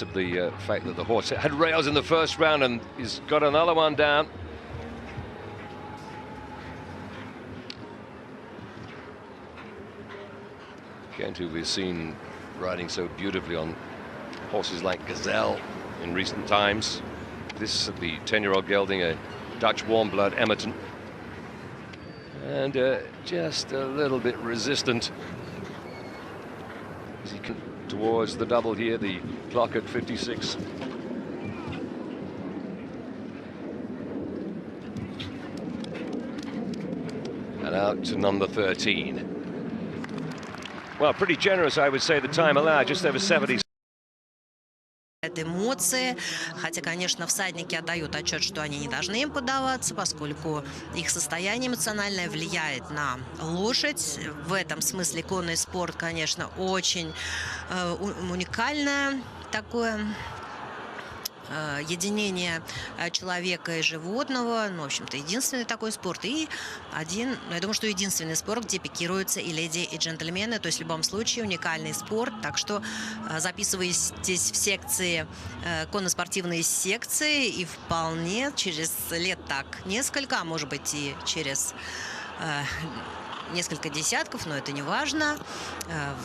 Of the fact that the horse had rails in the first round and he's got another one down. Going to be seen riding so beautifully on horses like Gazelle in recent times. This the 10-year-old gelding, a Dutch warm blood Emerton, and just a little bit resistant as he can towards the double here, the clock at 56. And out to number 13. Well, pretty generous, I would say, the time allowed, just over 70. Это эмоции, хотя, конечно, всадники отдают отчет, что они не должны им поддаваться, поскольку их состояние эмоциональное влияет на лошадь. В этом смысле конный спорт, конечно, очень уникальное такое единение человека и животного. Ну, в общем-то, единственный такой спорт. И один, я думаю, что единственный спорт, где пикируются и леди, и джентльмены. То есть в любом случае уникальный спорт. Так что записывайтесь в секции, конно-спортивные секции, и вполне через лет так несколько, а может быть и через несколько десятков, но это не важно,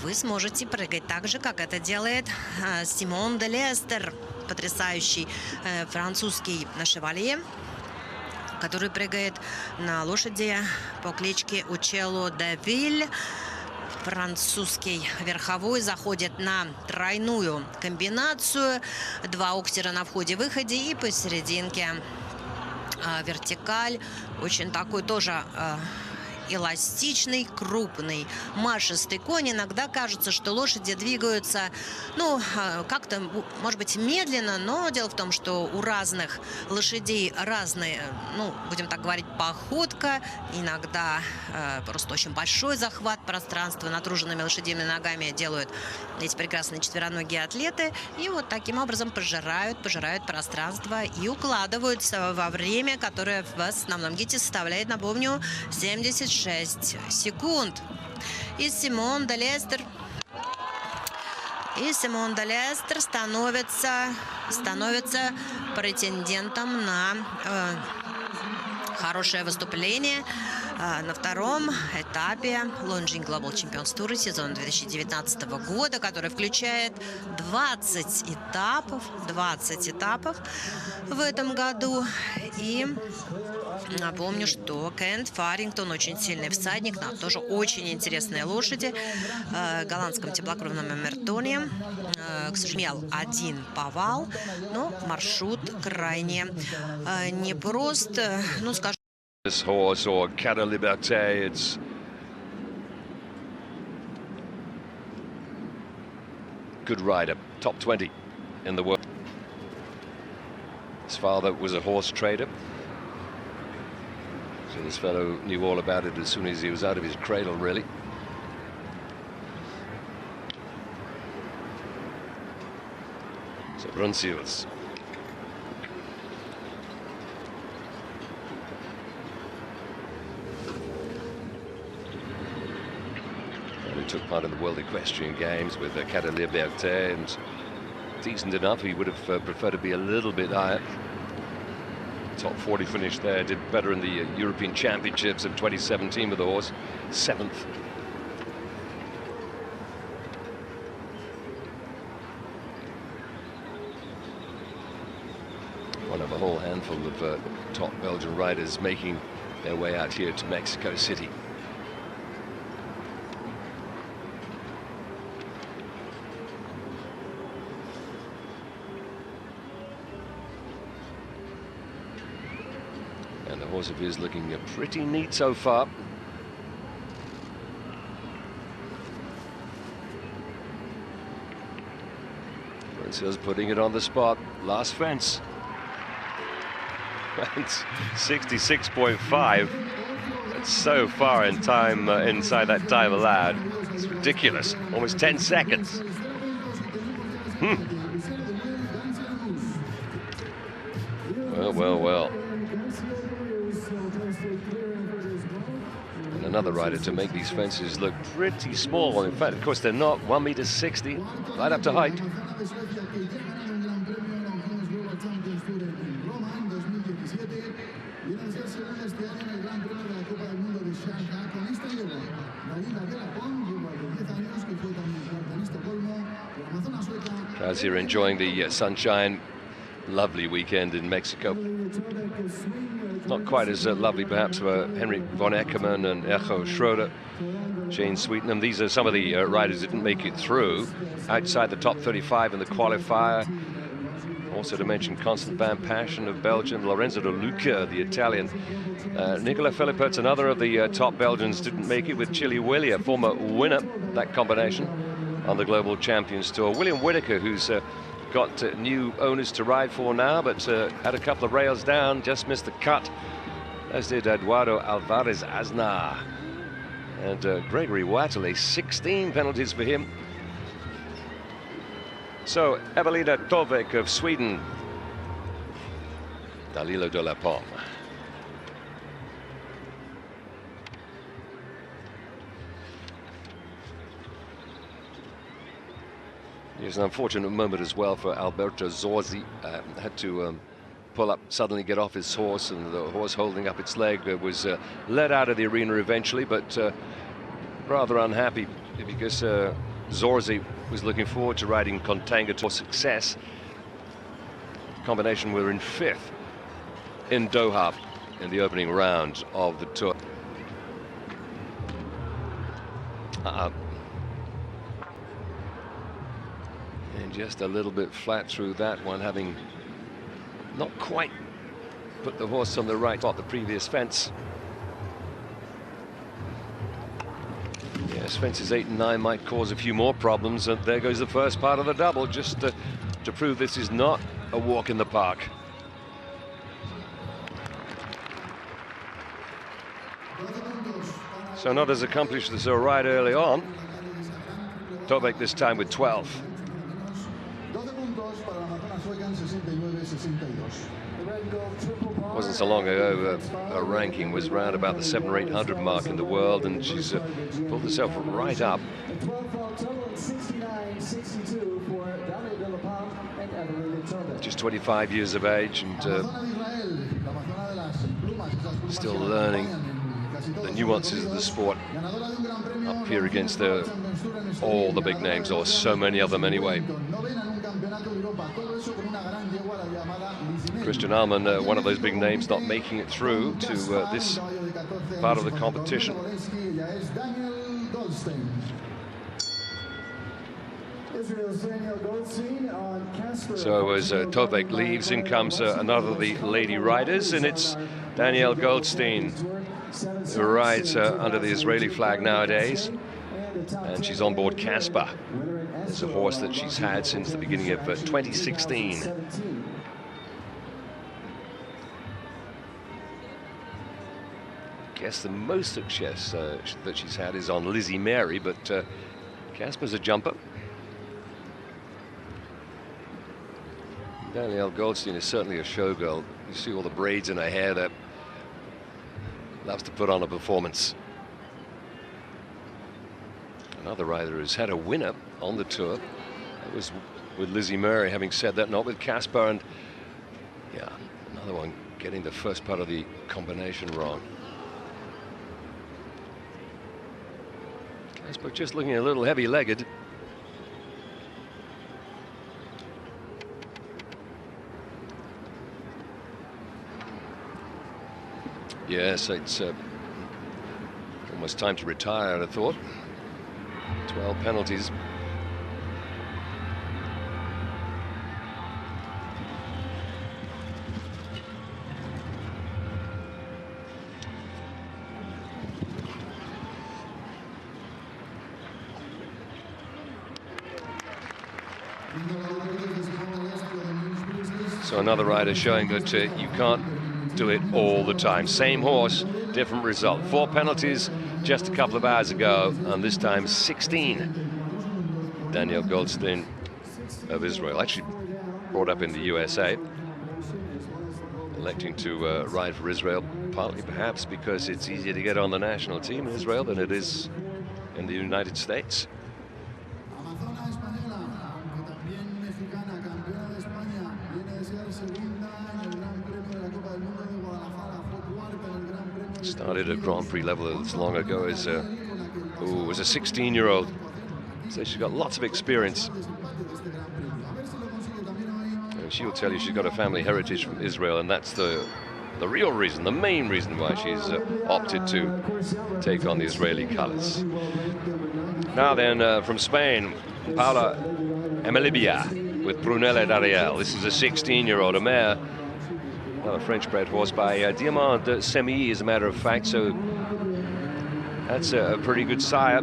вы сможете прыгать так же, как это делает Симон де Лестер, потрясающий французский шевалье, который прыгает на лошади по кличке Учело де Виль. Французский верховой заходит на тройную комбинацию, 2 оксера на входе-выходе и посерединке вертикаль. Очень такой тоже эластичный, крупный, машистый конь. Иногда кажется, что лошади двигаются, ну, как-то, может быть, медленно, но дело в том, что у разных лошадей разные, ну, будем так говорить, походка. Иногда просто очень большой захват пространства. Натруженными лошадиными ногами делают эти прекрасные четвероногие атлеты. И вот таким образом пожирают пространство и укладываются во время, которое в основном гите составляет, напомню, 76 секунд. И Симон де Лестер становится претендентом на хорошее выступление на втором этапе Глобалчемпионтура сезона 2019 года, который включает 20 этапов в этом году. И напомню, что Кент Фарингтон очень сильный всадник, на тоже очень интересные лошади. Голландском теплокровном Эмертоне, к сожалению, один повал, но маршрут крайне непрост. Ну, скажем, This horse or Cara Liberté, it's good rider, top 20 in the world. His father was a horse trader, so this fellow knew all about it as soon as he was out of his cradle, really. So Bruncius. Took part in the World Equestrian Games with Cara Liberté, and decent enough. He would have preferred to be a little bit higher. Top 40 finish there, did better in the European Championships of 2017 with the horse, 7th. One of a whole handful of top Belgian riders making their way out here to Mexico City. And the horse of his looking pretty neat so far. Bruncius putting it on the spot. Last fence. And 66.5. That's so far in time inside that time allowed. It's ridiculous. Almost 10 seconds. Well. And another rider to make these fences look pretty small. In fact, of course, they're not. 1.60 meters, right up to height. Crowds here enjoying the sunshine. Lovely weekend in Mexico. Not quite as lovely perhaps for Henrik von Eckermann and Echo Schroeder, Jane Sweetenham. These are some of the riders that didn't make it through outside the top 35 in the qualifier. Also to mention Constant Van Passion of Belgium, Lorenzo De Luca, the Italian. Nicola Philippert's another of the top Belgians, didn't make it with Chili Willie, a former winner, that combination on the Global Champions Tour. William Whitaker, who's got new owners to ride for now, but had a couple of rails down, just missed the cut, as did Eduardo Alvarez Aznar. And Gregory Watley, 16 penalties for him. So Evelina Tovek of Sweden, Dalilo de la Pomme. It's an unfortunate moment as well for Alberto Zorzi. Had to pull up, suddenly get off his horse, and the horse holding up its leg was led out of the arena eventually, but rather unhappy because Zorzi was looking forward to riding Contanga to success. Combination were in 5th in Doha in the opening round of the tour. And just a little bit flat through that one, having not quite put the horse on the right spot, the previous fence. Yes, fences 8 and 9 might cause a few more problems, and there goes the first part of the double, just to prove this is not a walk in the park. So not as accomplished as a ride early on. Tovek this time with 12. Wasn't so long ago her ranking was around about the 700 or 800 mark in the world, and she's pulled herself right up. Just 25 years of age and still learning the nuances of the sport up here against all the big names, or so many of them anyway. Christian Alman, one of those big names, not making it through to this part of the competition. So as Tovek leaves, in comes another of the lady riders, and it's Danielle Goldstein, who rides under the Israeli flag nowadays, and she's on board Casper. It's a horse that she's had since the beginning of 2016. I guess the most success that she's had is on Lizzie Mary, but Casper's a jumper. Danielle Goldstein is certainly a showgirl. You see all the braids in her hair there. Loves to put on a performance. Another rider who's had a winner on the tour. That was with Lizzie Murray. Having said that, not with Casper, and yeah, another one getting the first part of the combination wrong. Casper just looking a little heavy-legged. Yes, it's almost time to retire, I thought. 12 penalties. So another rider showing that you can't do it all the time. Same horse, different result. 4 penalties just a couple of hours ago, and this time 16. Danielle Goldstein of Israel, actually brought up in the USA, electing to ride for Israel, partly perhaps because it's easier to get on the national team in Israel than it is in the United States. Started at Grand Prix level as long ago as a 16-year-old. So she's got lots of experience. And she'll tell you she's got a family heritage from Israel, and that's the real reason, the main reason why she's opted to take on the Israeli colors. Now then, from Spain, Paula Emelibia with Brunella D'Ariel. This is a 16-year-old, a mare, a French-bred horse by Diamant de Semilly, as a matter of fact, so that's a pretty good sire.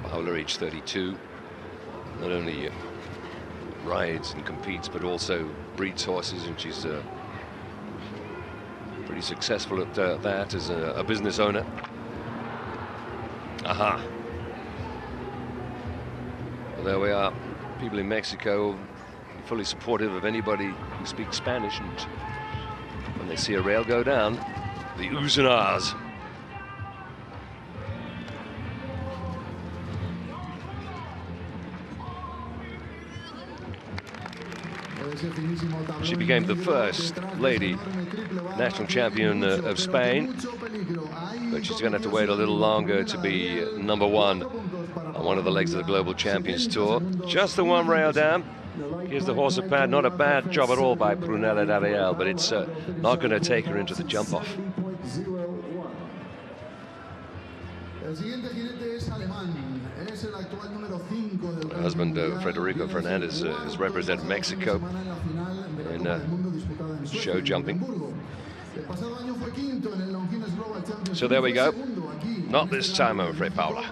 Paula, age 32, not only rides and competes, but also breeds horses, and she's pretty successful at that as a business owner. Aha. Well, there we are. People in Mexico fully supportive of anybody who speaks Spanish, and when they see a rail go down, the oohs and ahs. She became the first lady national champion of Spain, but she's going to have to wait a little longer to be #1 on one of the legs of the Global Champions Tour. Just the one rail down. Here's the horse of pad. Not a bad job at all by Brunella D'Ariel, but it's not going to take her into the jump-off. Her husband, Federico Fernandez, has represented Mexico in show jumping. So there we go. Not this time, I'm afraid, Paula.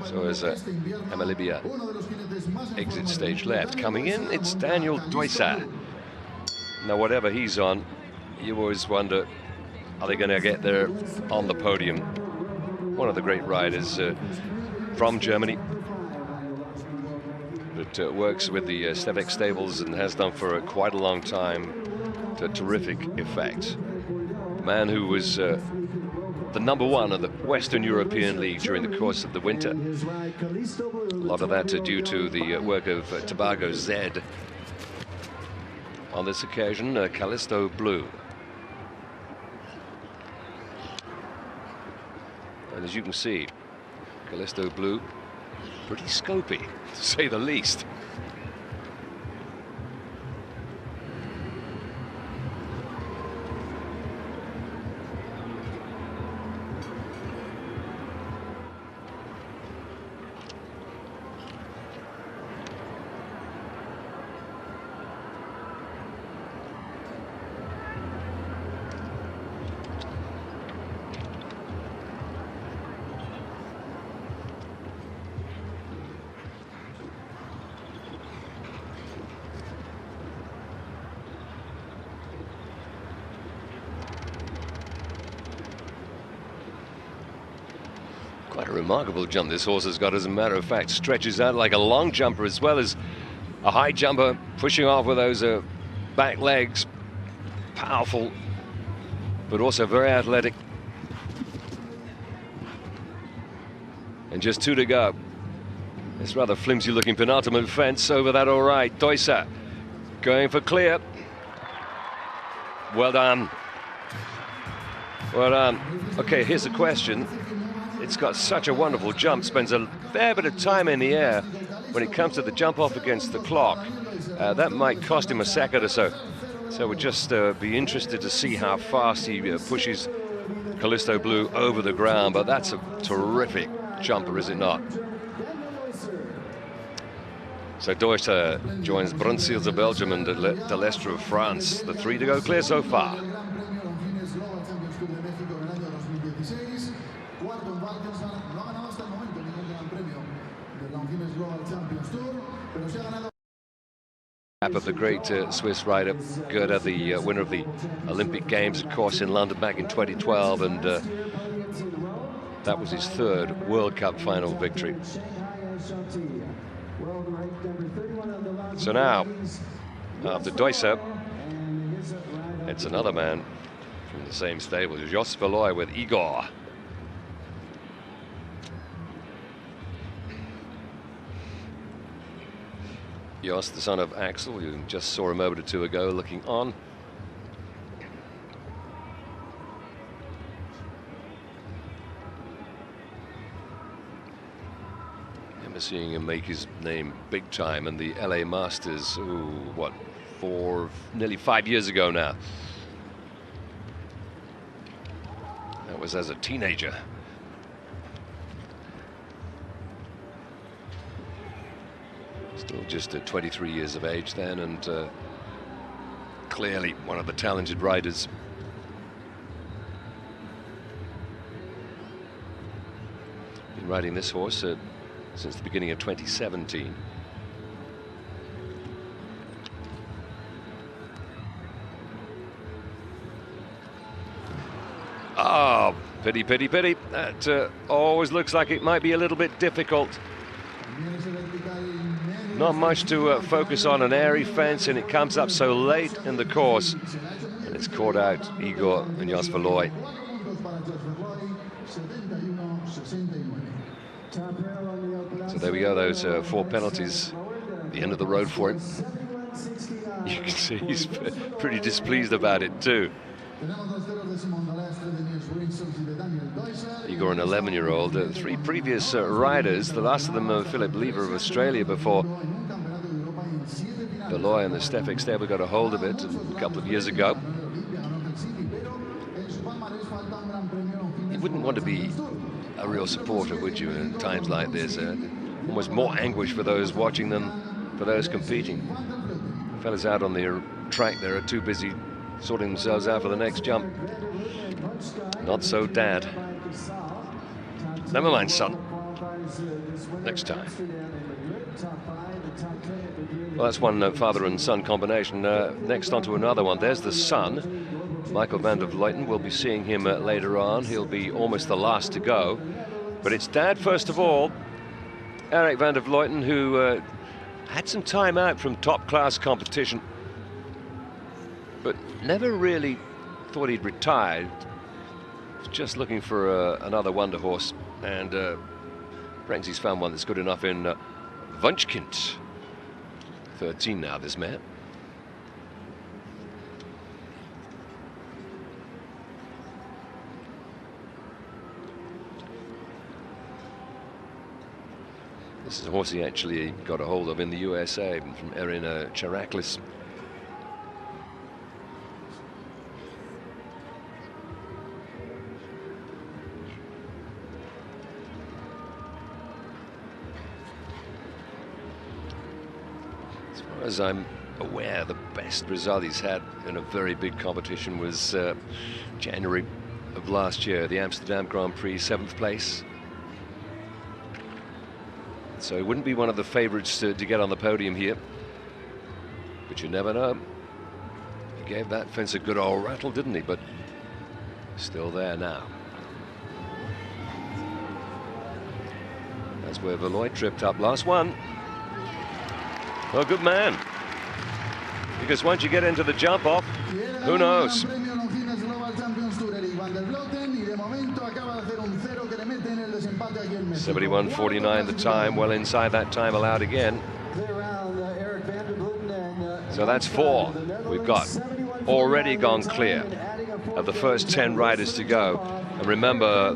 So as Emelibia exits stage left, coming in, it's Daniel Doisa. Now, whatever he's on, you always wonder, are they going to get there on the podium? One of the great riders from Germany that works with the Stevex stables and has done for quite a long time, to terrific effect. The man who was the #1 of the Western European League during the course of the winter. A lot of that due to the work of Tobago Z. On this occasion, Callisto Blue. And as you can see, Callisto Blue, pretty scopy, to say the least. Quite a remarkable jump this horse has got, as a matter of fact. Stretches out like a long jumper as well as a high jumper, pushing off with those back legs. Powerful, but also very athletic. And just 2 to go. This rather flimsy looking penultimate fence over that, all right. Doisa going for clear. Well done. Well done. Okay, here's the question. It's got such a wonderful jump, spends a fair bit of time in the air when it comes to the jump off against the clock. That might cost him a second or so. So we'll just be interested to see how fast he pushes Callisto Blue over the ground, but that's a terrific jumper, is it not? So Doisa joins Brunsfield of Belgium and De Lestre of France. The 3 to go clear so far. lap of the great Swiss rider Gerda, the winner of the Olympic Games, of course, in London back in 2012, and that was his third World Cup final victory. So now, after Deusser, it's another man from the same stable, Jos Verlooy with Igor. Jos, the son of Axel, you just saw a moment or two ago looking on. Remember seeing him make his name big time in the LA Masters, what, nearly 5 years ago now. That was as a teenager. Still just 23 years of age then, and clearly one of the talented riders. Been riding this horse since the beginning of 2017. Oh, pity, pity, pity. That always looks like it might be a little bit difficult. Not much to focus on, an airy fence, and it comes up so late in the course, and it's caught out Igor and Jos Verlooy. So there we go, those 4 penalties, the end of the road for him. You can see he's pretty displeased about it too. Igor, an 11-year-old, 3 previous riders, the last of them Philip Lever of Australia before Verlooy and the Stefik stable got a hold of it a couple of years ago. You wouldn't want to be a real supporter, would you, in times like this? Almost more anguish for those watching than for those competing. Fellas out on the track there are too busy sorting themselves out for the next jump. Not so, Dad. Never mind, son. Next time. Well, that's one father and son combination. Next on to another one. There's the son, Michael van der Vleuten. We'll be seeing him later on. He'll be almost the last to go. But it's Dad, first of all. Eric van der Vleuten, who had some time out from top-class competition, but never really thought he'd retired. Just looking for another wonder horse, and Brengsy's found one that's good enough in Wunschkind. 13 now, this man. This is a horse he actually got a hold of in the USA from Erin Charaklis. As I'm aware, the best result he's had in a very big competition was January of last year, the Amsterdam Grand Prix, 7th place. So he wouldn't be one of the favourites to get on the podium here, but you never know. He gave that fence a good old rattle, didn't he? But still there now. That's where Verlooy tripped up. Last one. Well, good man. Because once you get into the jump off, who knows? 71.49 the time, well inside that time allowed again. So that's 4 we've got already gone clear of the first 10 riders to go. And remember,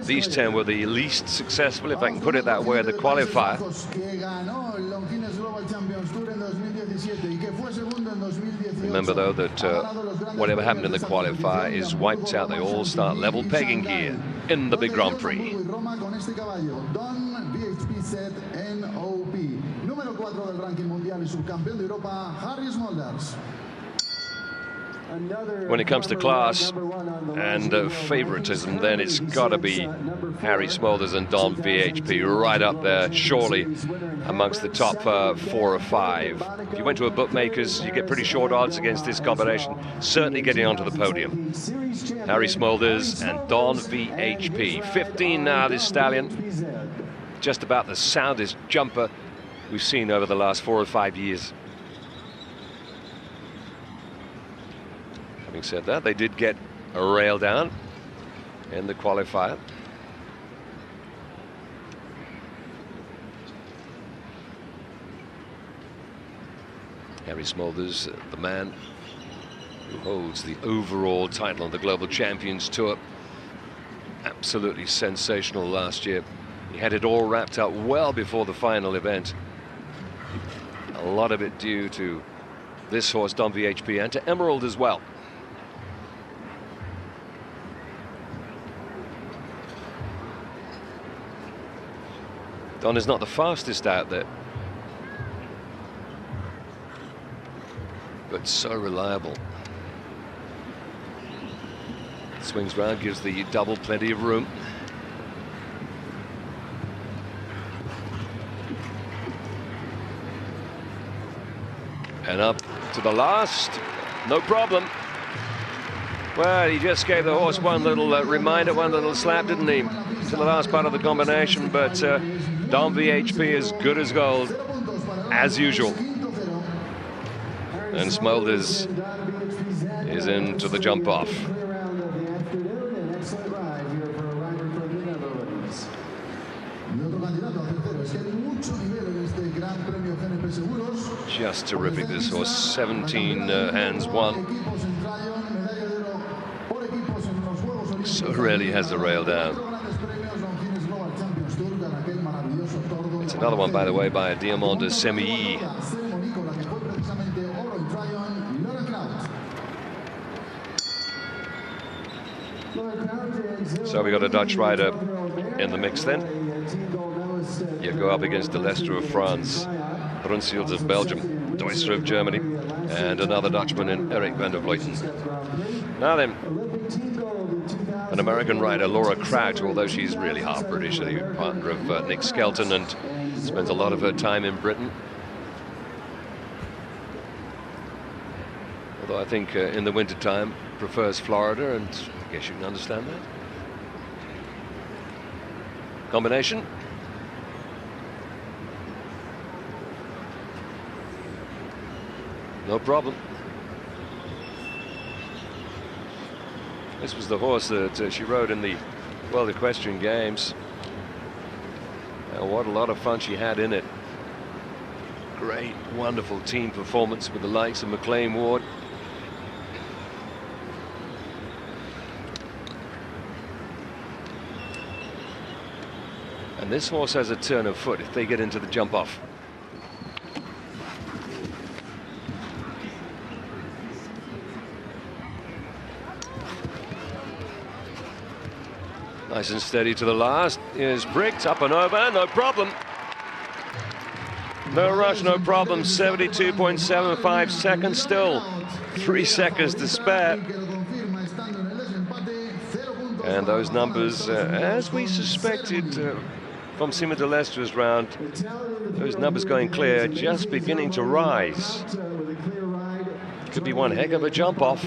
these 10 were the least successful, if I can put it that way, at the qualifier. Remember, though, that whatever happened in the qualifier is wiped out. They all start level pegging here in the big Grand Prix. when it comes to class and favoritism, then it's got to be Harry Smulders and Don VHP right up there, surely amongst the top 4 or 5. If you went to a bookmaker's, you get pretty short odds against this combination, certainly getting onto the podium. Harry Smulders and Don VHP. 15 now, this stallion. Just about the soundest jumper we've seen over the last 4 or 5 years. Having said that, they did get a rail down in the qualifier. Harry Smulders, the man who holds the overall title on the Global Champions Tour. Absolutely sensational last year. He had it all wrapped up well before the final event. A lot of it due to this horse, Don VHP, and to Emerald as well. Don is not the fastest out there, but so reliable. Swings round, gives the double plenty of room. And up to the last, no problem. Well, he just gave the horse one little reminder, one little slap, didn't he? To the last part of the combination, but Don VHP is good as gold, as usual. And Smulders is into the jump off. Just terrific, this horse. 17 hands won. So rarely has the rail down. It's another one, by the way, by Diamond de Semilly. So we got a Dutch rider in the mix then. You go up against De Lestre of France, Brunsfield of Belgium, Deusser of Germany, and another Dutchman in Eric van der Vleuten. Now then, an American rider, Laura Kraut, although she's really half British, a partner of Nick Skelton, and spends a lot of her time in Britain. Although I think in the winter time prefers Florida, and I guess you can understand that. Combination. No problem. This was the horse that she rode in the World Equestrian Games. What a lot of fun she had in it. Great, wonderful team performance with the likes of McLean Ward. And this horse has a turn of foot if they get into the jump off. Nice and steady to the last. Is Briggs up and over, no problem. No rush, no problem. 72.75 seconds still. 3 seconds to spare. And those numbers, as we suspected from Simon de Lestre's round, those numbers going clear, just beginning to rise. Could be one heck of a jump off.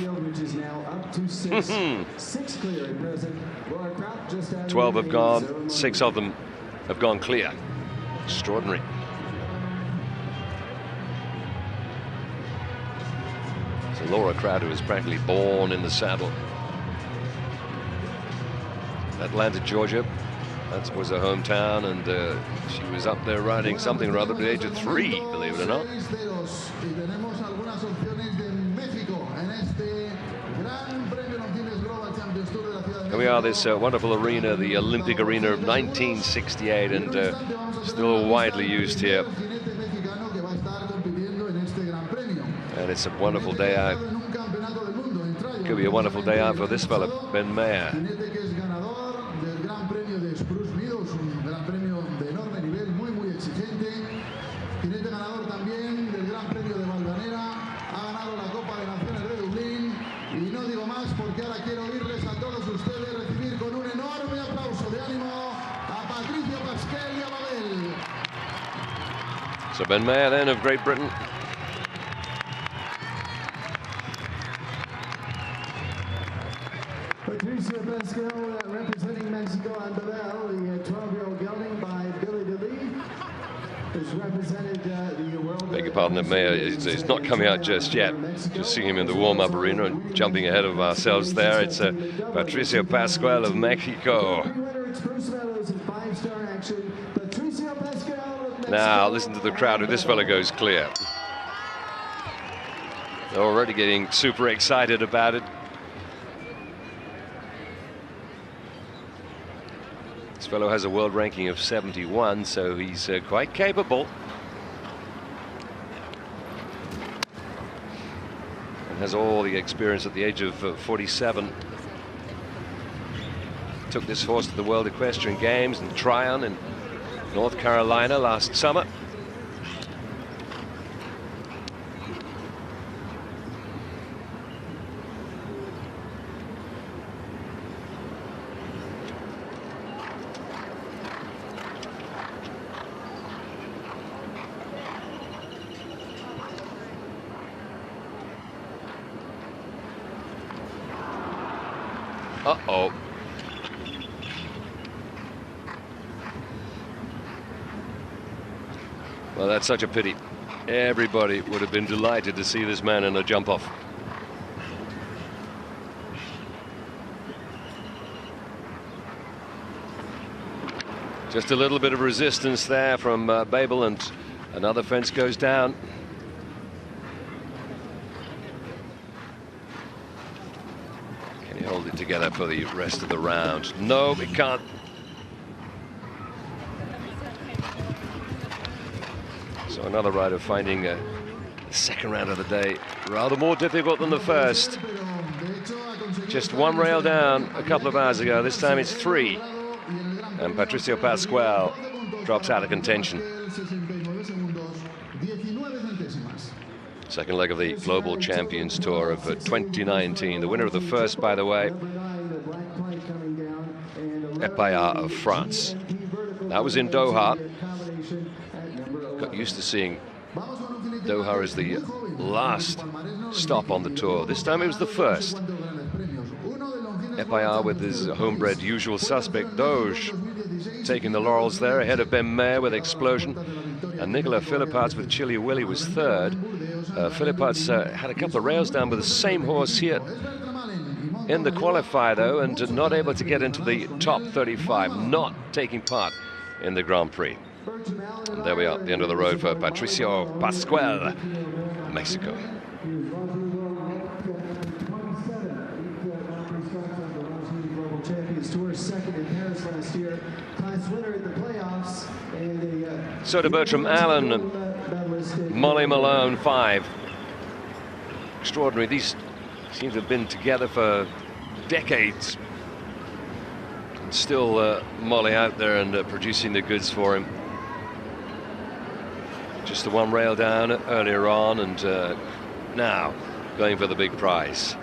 12 have gone, 6 of them have gone clear. Extraordinary. So Laura Crowder was practically born in the saddle. Atlanta, Georgia, that was her hometown, and she was up there riding something or other at the age of 3, believe it or not. Here we are, this wonderful arena, the Olympic Arena of 1968, and still widely used here. And it's a wonderful day out. Could be a wonderful day out for this fella, Ben Mayer. So Ben Mayer then of Great Britain. Patricia Pascal representing Mexico on Babel, the 12-year-old gelding by Billy DeLee, is represented the world. Beg your pardon, that Mayer is not coming out just yet. Just seeing him in the warm-up arena and jumping ahead of ourselves there. It's Patricio Pascual of Mexico. Now listen to the crowd. If this fellow goes clear, they're already getting super excited about it. This fellow has a world ranking of 71, so he's quite capable. And has all the experience at the age of 47. Took this horse to the World Equestrian Games and Tryon in North Carolina last summer. Uh-oh. Well, that's such a pity. Everybody would have been delighted to see this man in a jump-off. Just a little bit of resistance there from Babel, and another fence goes down. Can he hold it together for the rest of the round? No, he can't. So another rider finding the second round of the day rather more difficult than the first. Just one rail down a couple of hours ago. This time it's 3. And Patricio Pascual drops out of contention. Second leg of the Global Champions Tour of 2019. The winner of the first, by the way, Epayar of France. That was in Doha. Got used to seeing Doha as the last stop on the tour. This time it was the first. Epayar with his homebred usual suspect, Doge, taking the laurels there ahead of Ben Mayer with Explosion. And Nicolas Philipparts with Chili Willy was third. Philipparts had a couple of rails down with the same horse here in the qualifier, though, and not able to get into the top 35, not taking part in the Grand Prix. And there we are at the end of the road for Patricio Pascual, Mexico. So to Bertram Allen and Molly Malone, 5. Extraordinary. These seem to have been together for decades. And still Molly out there and producing the goods for him. Just the one rail down earlier on, and now going for the big prize.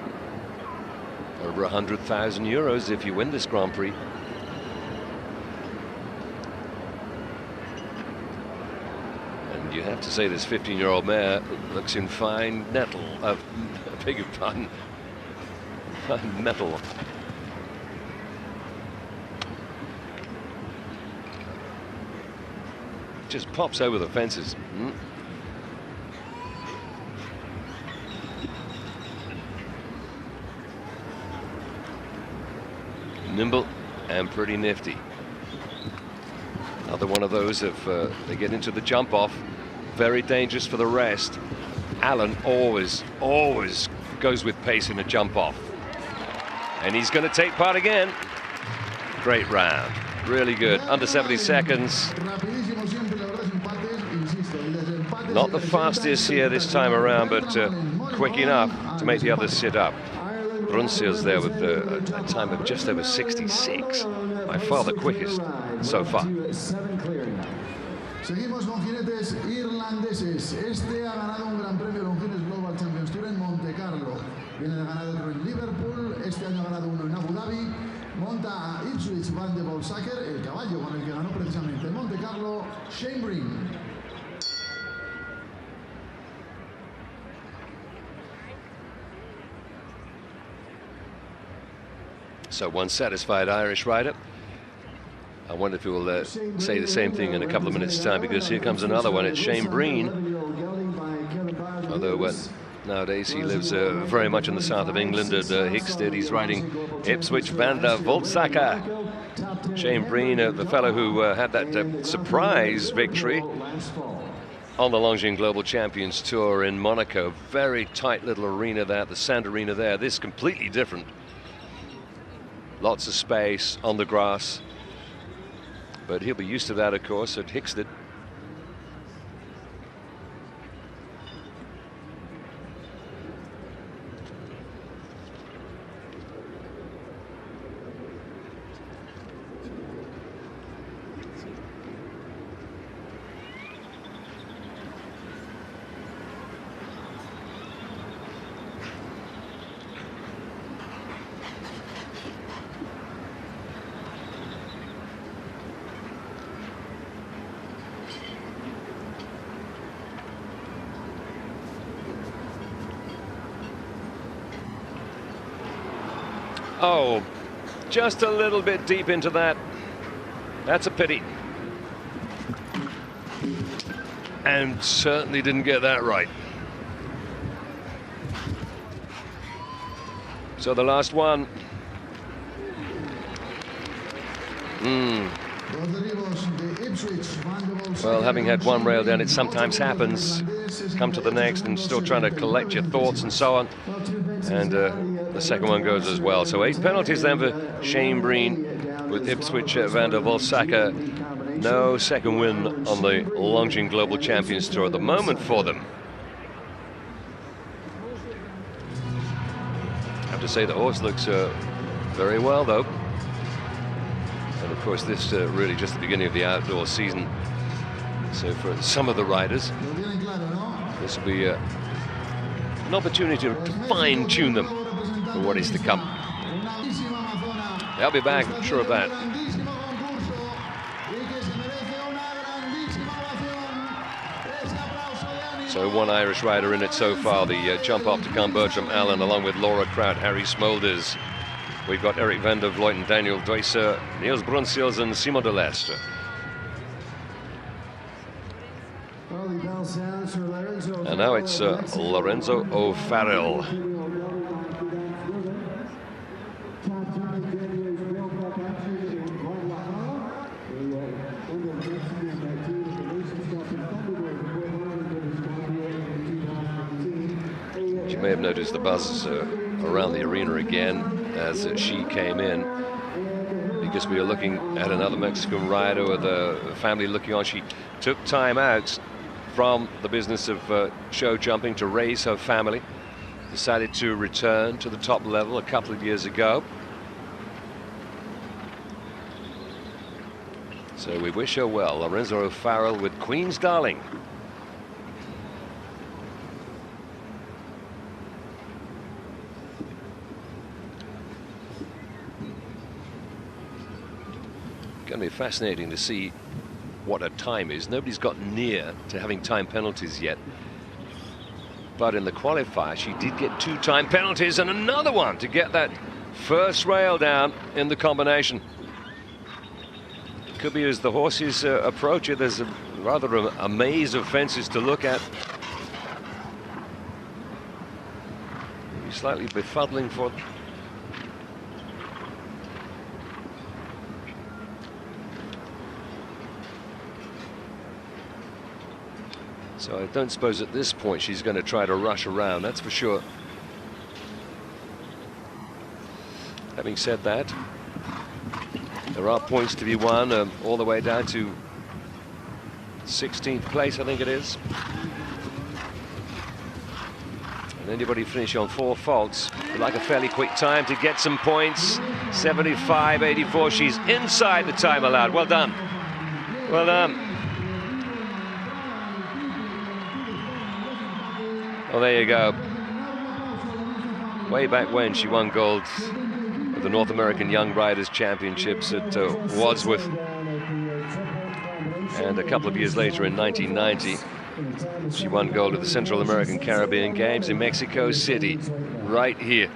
Over 100,000 euros if you win this Grand Prix. And you have to say this 15-year-old mare looks in fine nettle. Beg your pardon. Fine metal. Just pops over the fences. Nimble and pretty nifty. Another one of those if they get into the jump off. Very dangerous for the rest. Allen always goes with pace in a jump off. And he's going to take part again. Great round. Really good. Under 70 seconds. Not the fastest here this time around, but quick enough to make the others sit up. Bruncia's there with a time of just over 66. By far the quickest so far. Seguimos con jinetes irlandeses. Este ha ganado un gran premio Longines Globalchempontúr en Monte Carlo. Viene de ganar otro en Liverpool. Este año ha ganado uno en Abu Dhabi. Monta a Ipswich Van de Bolsacker, el caballo con el que ganó precisamente en Monte Carlo, Shane Breen. So one satisfied Irish rider. I wonder if he will say the same thing in a couple of minutes' time, because here comes another one. It's Shane Breen. Although nowadays he lives very much in the south of England at Hickstead. He's riding Ipswich van der Volzacker. Shane Breen, the fellow who had that surprise victory on the Longines Global Champions Tour in Monaco. Very tight little arena there, the sand arena there. This completely different. Lots of space on the grass. But he'll be used to that, of course, at Hickstead. Oh, just a little bit deep into that. That's a pity. And certainly didn't get that right. So the last one. Well, having had one rail down, it sometimes happens. Come to the next and still trying to collect your thoughts and so on. And the second one goes as well. So 8 penalties then for Shane Breen with Ipswich van der Volzacker. No second win on the Longines Global Champions Tour at the moment for them. I have to say the horse looks very well, though. And of course, this really just the beginning of the outdoor season. So for some of the riders, this will be an opportunity to fine-tune them for what is to come. They'll be back, I'm sure of that. So one Irish rider in it so far, the jump off to come, Bertram Allen, along with Laura Kraut, Harry Smolders. We've got Eric van der Vleuten, Daniel Deuser, Niels Brunsels and Simon de Lestre. And now it's Lorenzo O'Farrell. You may have noticed the buzz around the arena again as she came in, because we are looking at another Mexican rider with a family looking on. She took time out from the business of show jumping to raise her family, decided to return to the top level a couple of years ago. So we wish her well. Lorenzo O'Farrell with Queen's Darling. Going to be fascinating to see what her time is. Nobody's got near to having time penalties yet, but in the qualifier she did get 2 time penalties and another one to get that first rail down in the combination. Could be as the horses approach it, there's rather a maze of fences to look at. Slightly befuddling for them. So I don't suppose at this point she's going to try to rush around, that's for sure. Having said that, there are points to be won all the way down to 16th place, I think it is. And anybody finishing on 4 faults would like a fairly quick time to get some points. 75.84, she's inside the time allowed. Well done. Well done. Well, there you go. Way back when she won gold at the North American Young Riders Championships at Wadsworth. And a couple of years later in 1990, she won gold at the Central American Caribbean Games in Mexico City, right here.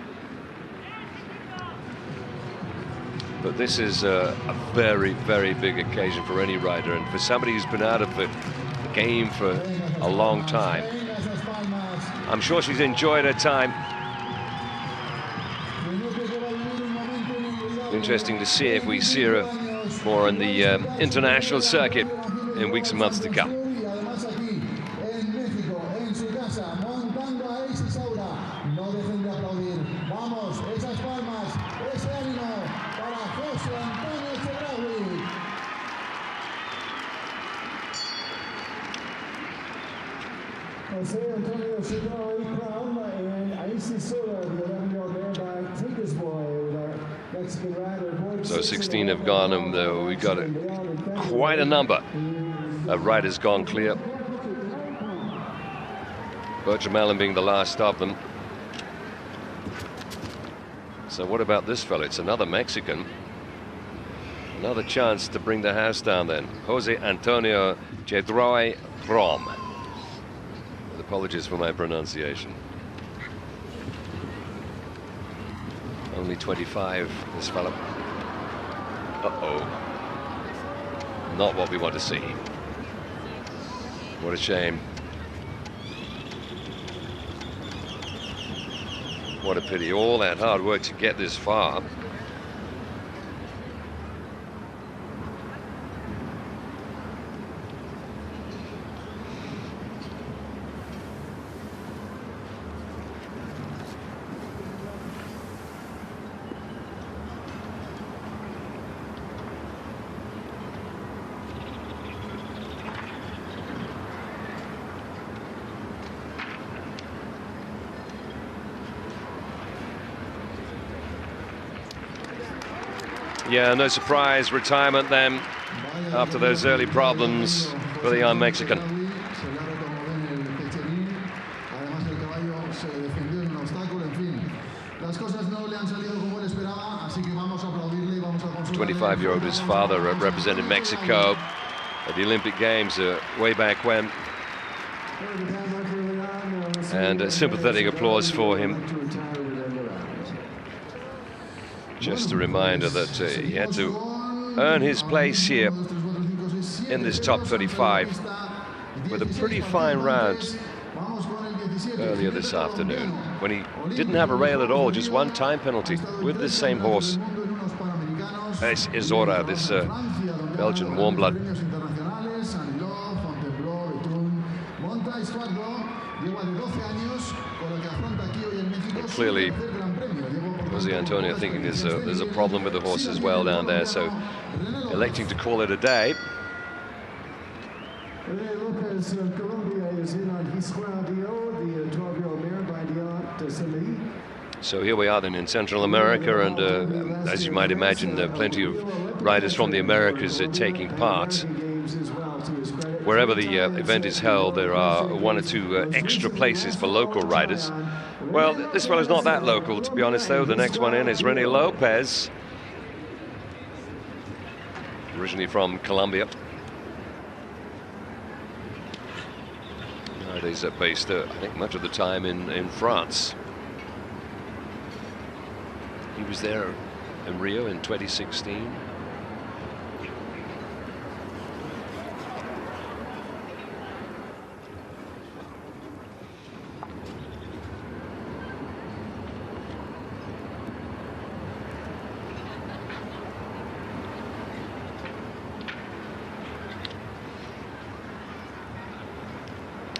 But this is a very, very big occasion for any rider, and for somebody who's been out of the game for a long time. I'm sure she's enjoyed her time. Interesting to see if we see her more on the international circuit in weeks and months to come. So 16 have gone, and we've got quite a number of riders gone clear. Bertram Allen being the last of them. So what about this fellow? It's another Mexican. Another chance to bring the house down then. Jose Antonio Gedroy Rom. With apologies for my pronunciation. Only 25, this fellow. Uh-oh. Not what we want to see. What a shame. What a pity. All that hard work to get this far. Yeah, no surprise retirement then after those early problems for the young Mexican. The 25-year-old, his father represented Mexico at the Olympic Games way back when. And a sympathetic applause for him. Just a reminder that he had to earn his place here in this top 35 with a pretty fine round earlier this afternoon when he didn't have a rail at all, just one time penalty with this same horse. Es Izora, this Belgian warm blood. And clearly Jose Antonio thinking there's a problem with the horse as well down there, so electing to call it a day. So here we are then in Central America, and as you might imagine, plenty of riders from the Americas are taking part. Wherever the event is held, there are one or two extra places for local riders. Well, this fellow's not that local, to be honest, though. The next one in is René Lopez, originally from Colombia. Nowadays based, I think, much of the time in France. He was there in Rio in 2016.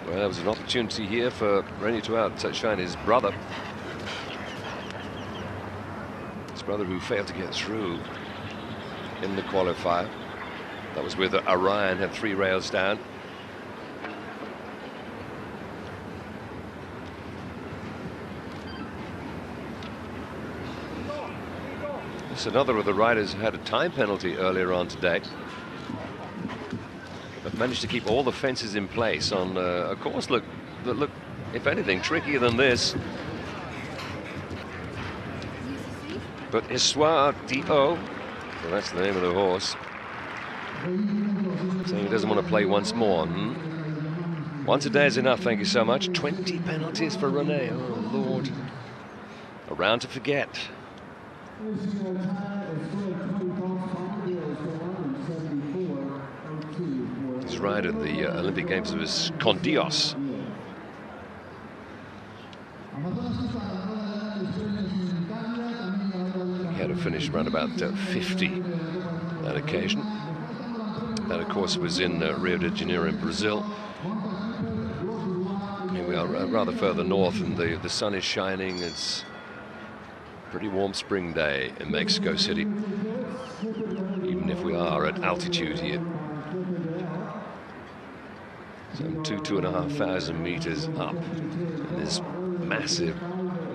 Well, there was an opportunity here for René to outshine his brother. His brother who failed to get through in the qualifier. That was with Orion, had 3 rails down. It's another of the riders who had a time penalty earlier on today, but managed to keep all the fences in place on a course that look, if anything, trickier than this. But Histoire Dio, well, that's the name of the horse, saying he doesn't want to play once more. Once a day is enough, thank you so much. 20 penalties for René, oh Lord. A round to forget. His ride at the Olympic Games was con Dios. He had a finish around about 50 that occasion. That, of course, was in Rio de Janeiro in Brazil. Here we are rather further north, and the sun is shining. It's a pretty warm spring day in Mexico City, even if we are at altitude here. Some 2,500 meters up in this massive,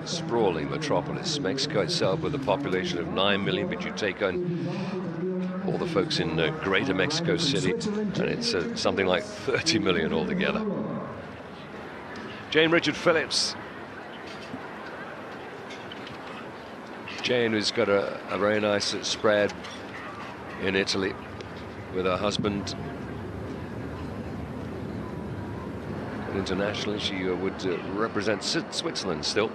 sprawling metropolis. Mexico itself, with a population of 9 million, but you take on all the folks in greater Mexico City, and it's something like 30 million altogether. Jane Richard Phillips. Jane, who's got a very nice spread in Italy with her husband. Internationally, she would represent Switzerland still.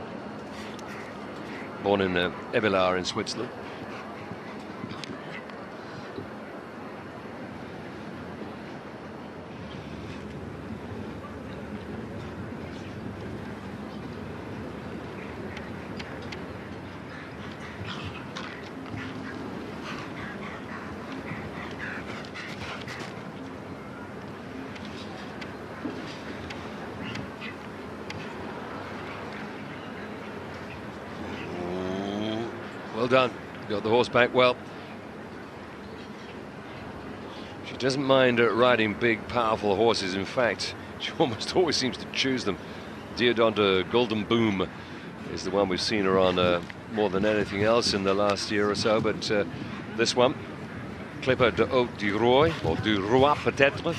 Born in Evilar in Switzerland. Well done, got the horse back well. She doesn't mind riding big, powerful horses. In fact, she almost always seems to choose them. Diodonta Golden Boom is the one we've seen her on more than anything else in the last year or so. But this one, Clipper de Haut du Roi, or du Roi peut-être.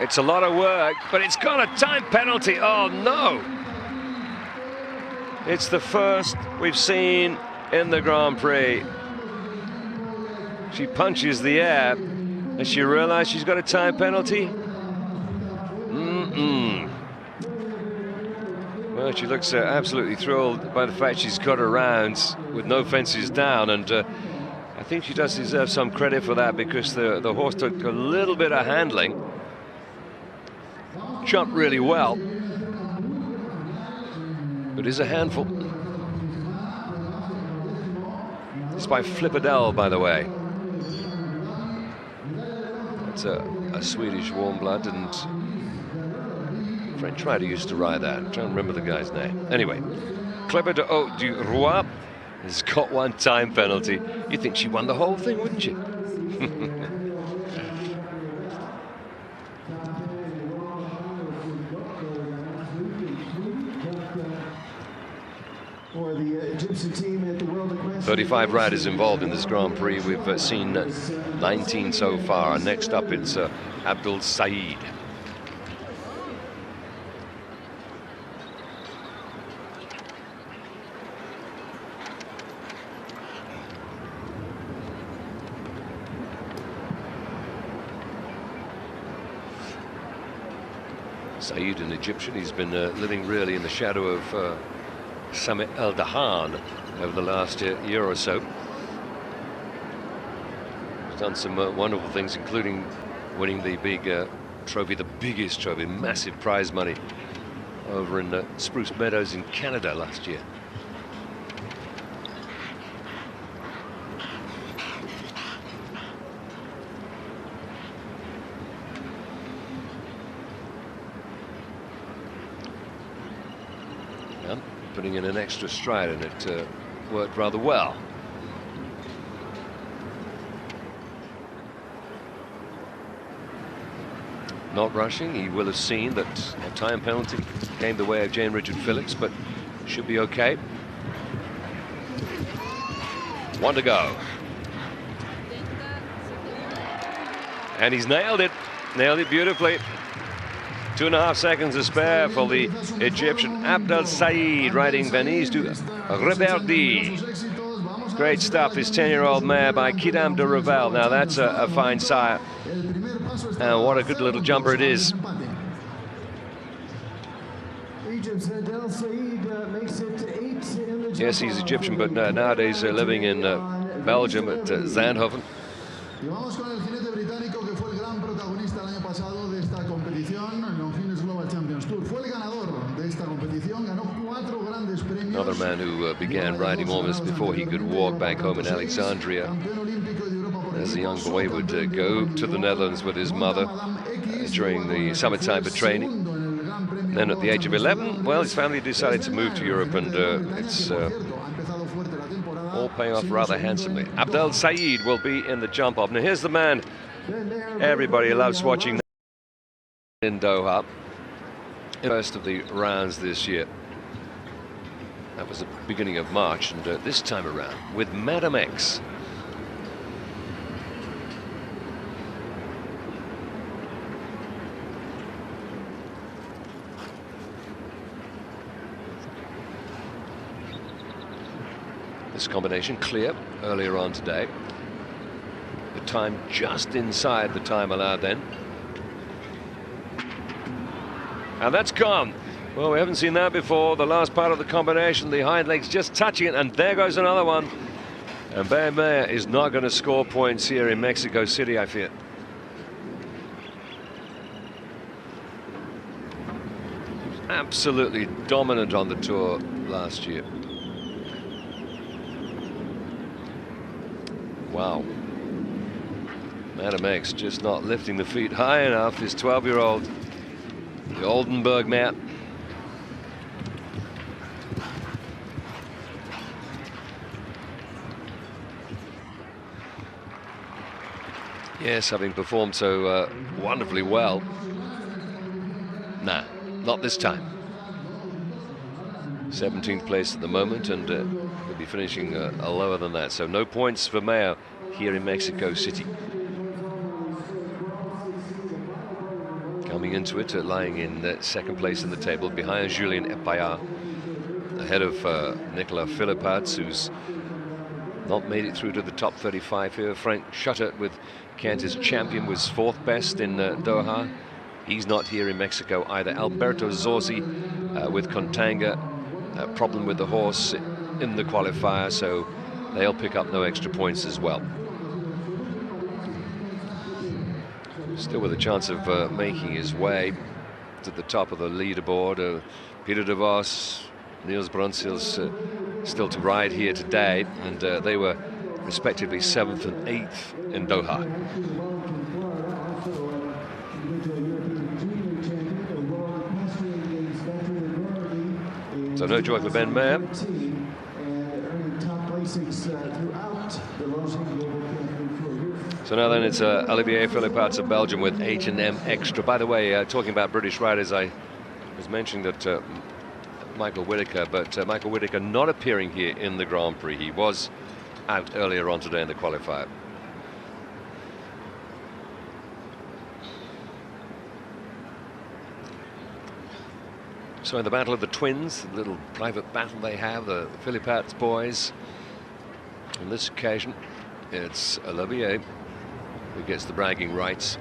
It's a lot of work, but it's got a time penalty. Oh no! It's the first we've seen in the Grand Prix. She punches the air. Has she realized she's got a time penalty? Well, she looks absolutely thrilled by the fact she's got her rounds with no fences down, and I think she does deserve some credit for that, because the horse took a little bit of handling, jumped really well, but is a handful. It's by Flipperdell, by the way. It's a Swedish warm blood, and French rider used to ride that. I'm trying to remember the guy's name. Anyway, Clipper de Haut du Roi has got one time penalty. You'd think she won the whole thing, wouldn't you? For the Egyptian team at the World Equestrian 35 riders involved in this Grand Prix. We've seen 19 so far. Next up, it's Abdul Saeed. Saeed, an Egyptian, he's been living really in the shadow of Sami El Dahan over the last year or so. He's done some wonderful things, including winning the big trophy, the biggest trophy, massive prize money over in Spruce Meadows in Canada last year. Putting in an extra stride, and it worked rather well. Not rushing. He will have seen that a time penalty came the way of Jane Richard Phillips, but should be okay. One to go. And he's nailed it beautifully. 2.5 seconds to spare for the Egyptian Abdel Saeed, riding Venise du Reverdy. Great stuff, this 10-year-old mare by Kidam de Revel. Now that's a fine sire. And what a good little jumper it is. Yes, he's Egyptian, but nowadays living in Belgium at Zandhoven. Y vamos con el jinete británico que fue el gran protagonista el año pasado de esta competición, el Globalchempontuur. Fue el ganador de esta competición, ganó 4 grandes premios. Another man who began riding almost before he could walk back home in Alexandria. As a young boy would go to the Netherlands with his mother during the summertime for training. Then at the age of 11, well, his family decided to move to Europe, and it's all paying off rather handsomely. Abdel Saeed will be in the jump off. Now here's the man everybody loves watching in Doha. First of the rounds this year. That was the beginning of March, and this time around with Madam X. This combination clear earlier on today. The time just inside the time allowed then. And that's gone. Well, we haven't seen that before. The last part of the combination, the hind legs just touching it, and there goes another one. And Ben Mayer is not going to score points here in Mexico City, I fear. Absolutely dominant on the tour last year. Wow. Madam X just not lifting the feet high enough. His 12-year-old, the Oldenburg mare. Yes, having performed so wonderfully well. Nah, not this time. 17th place at the moment, and will be finishing lower than that. So no points for Mayo here in Mexico City. Coming into it, lying in second place in the table, behind Julien Epayard, ahead of Nicolas Philippats, who's not made it through to the top 35 here. Frank Schutter with Cantor's champion was 4th best in Doha. He's not here in Mexico either. Alberto Zorzi with Contanga, problem with the horse in the qualifier, so they'll pick up no extra points as well. Still with a chance of making his way to the top of the leaderboard. Peter de Vos, Niels Brunsels still to ride here today, and they were respectively 7th and 8th in Doha. So no joy for Ben Mayer. So now then it's Olivier Philippats of Belgium with H&M Extra. By the way, talking about British riders, I was mentioning that Michael Whitaker, but Michael Whitaker not appearing here in the Grand Prix. He was out earlier on today in the qualifier. So in the battle of the twins, the little private battle they have, the Philippats boys, on this occasion it's Olivier who gets the bragging rights.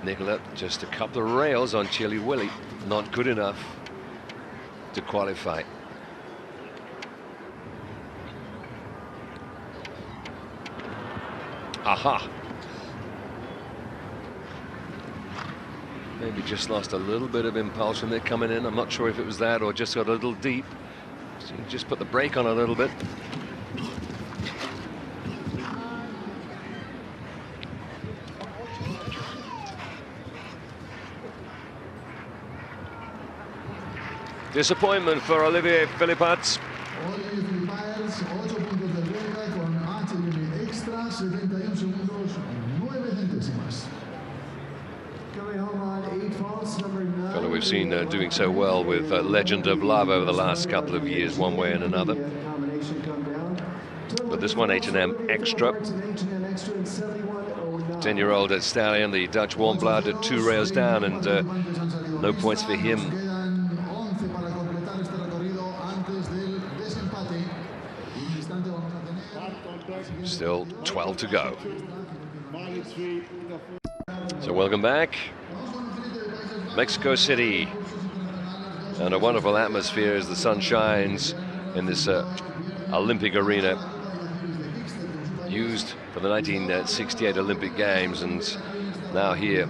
Nicolas just a couple of rails on Chili Willy, not good enough to qualify. Aha! Maybe just lost a little bit of impulsion there coming in. I'm not sure if it was that or just got a little deep. So you just put the brake on a little bit. Disappointment for Olivier Philippats. Fellow we've seen doing so well with Legend of Love over the last couple of years, one way and another. But this one, H&M Extra. 10-year-old stallion, the Dutch warm blood, at 2 rails down, and no points for him. Still 12 to go. So welcome back. Mexico City. And a wonderful atmosphere as the sun shines in this Olympic arena, used for the 1968 Olympic Games, and now here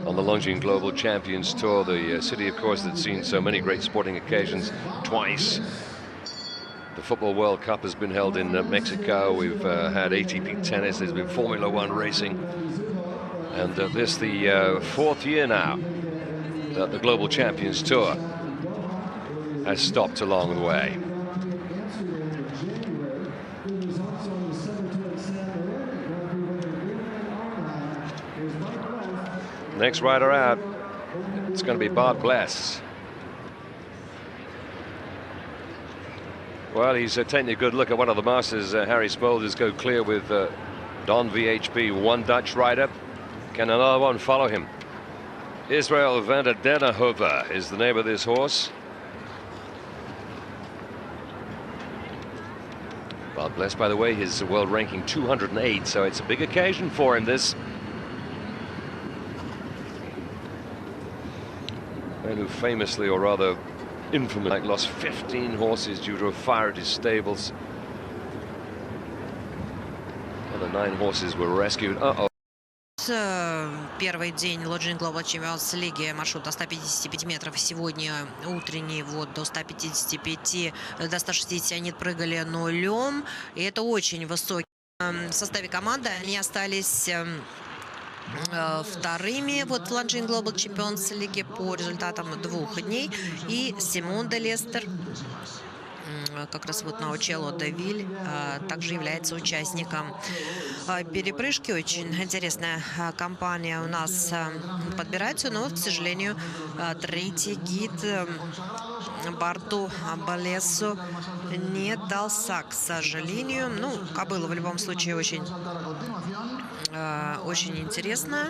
on the Longines Global Champions Tour, the city, of course, that's seen so many great sporting occasions twice. The Football World Cup has been held in Mexico. We've had ATP tennis. There's been Formula One racing. And this the fourth year now that the Global Champions Tour has stopped along the way. Next rider out, it's going to be Bart Bless. Well, he's taking a good look at one of the masters. Harry Smulders go clear with Don VHB, one Dutch rider. Can another one follow him? Israel van der Dennehoven is the name of this horse. Bart Bless, by the way, his world ranking 208, so it's a big occasion for him, this. Man who famously, or rather infamously, lost 15 horses due to a fire at his stables. The 9 horses were rescued. Первый день Лучшие Глобалчемпионтур лиги, маршрут до 155 метров. Сегодня утренний вот до 155, до 160 они прыгали нулем. И это очень высокий. В составе команды они остались вторыми вот в Лучшие Глобалчемпионтур лиги по результатам 2 дней. И Симон де Лестер, как раз вот Научелло де Виль, также является участником перепрыжки. Очень интересная компания у нас подбирается, но, к сожалению, третий гид Барту Балесу не дался, к сожалению. Ну, кобыла в любом случае очень интересная.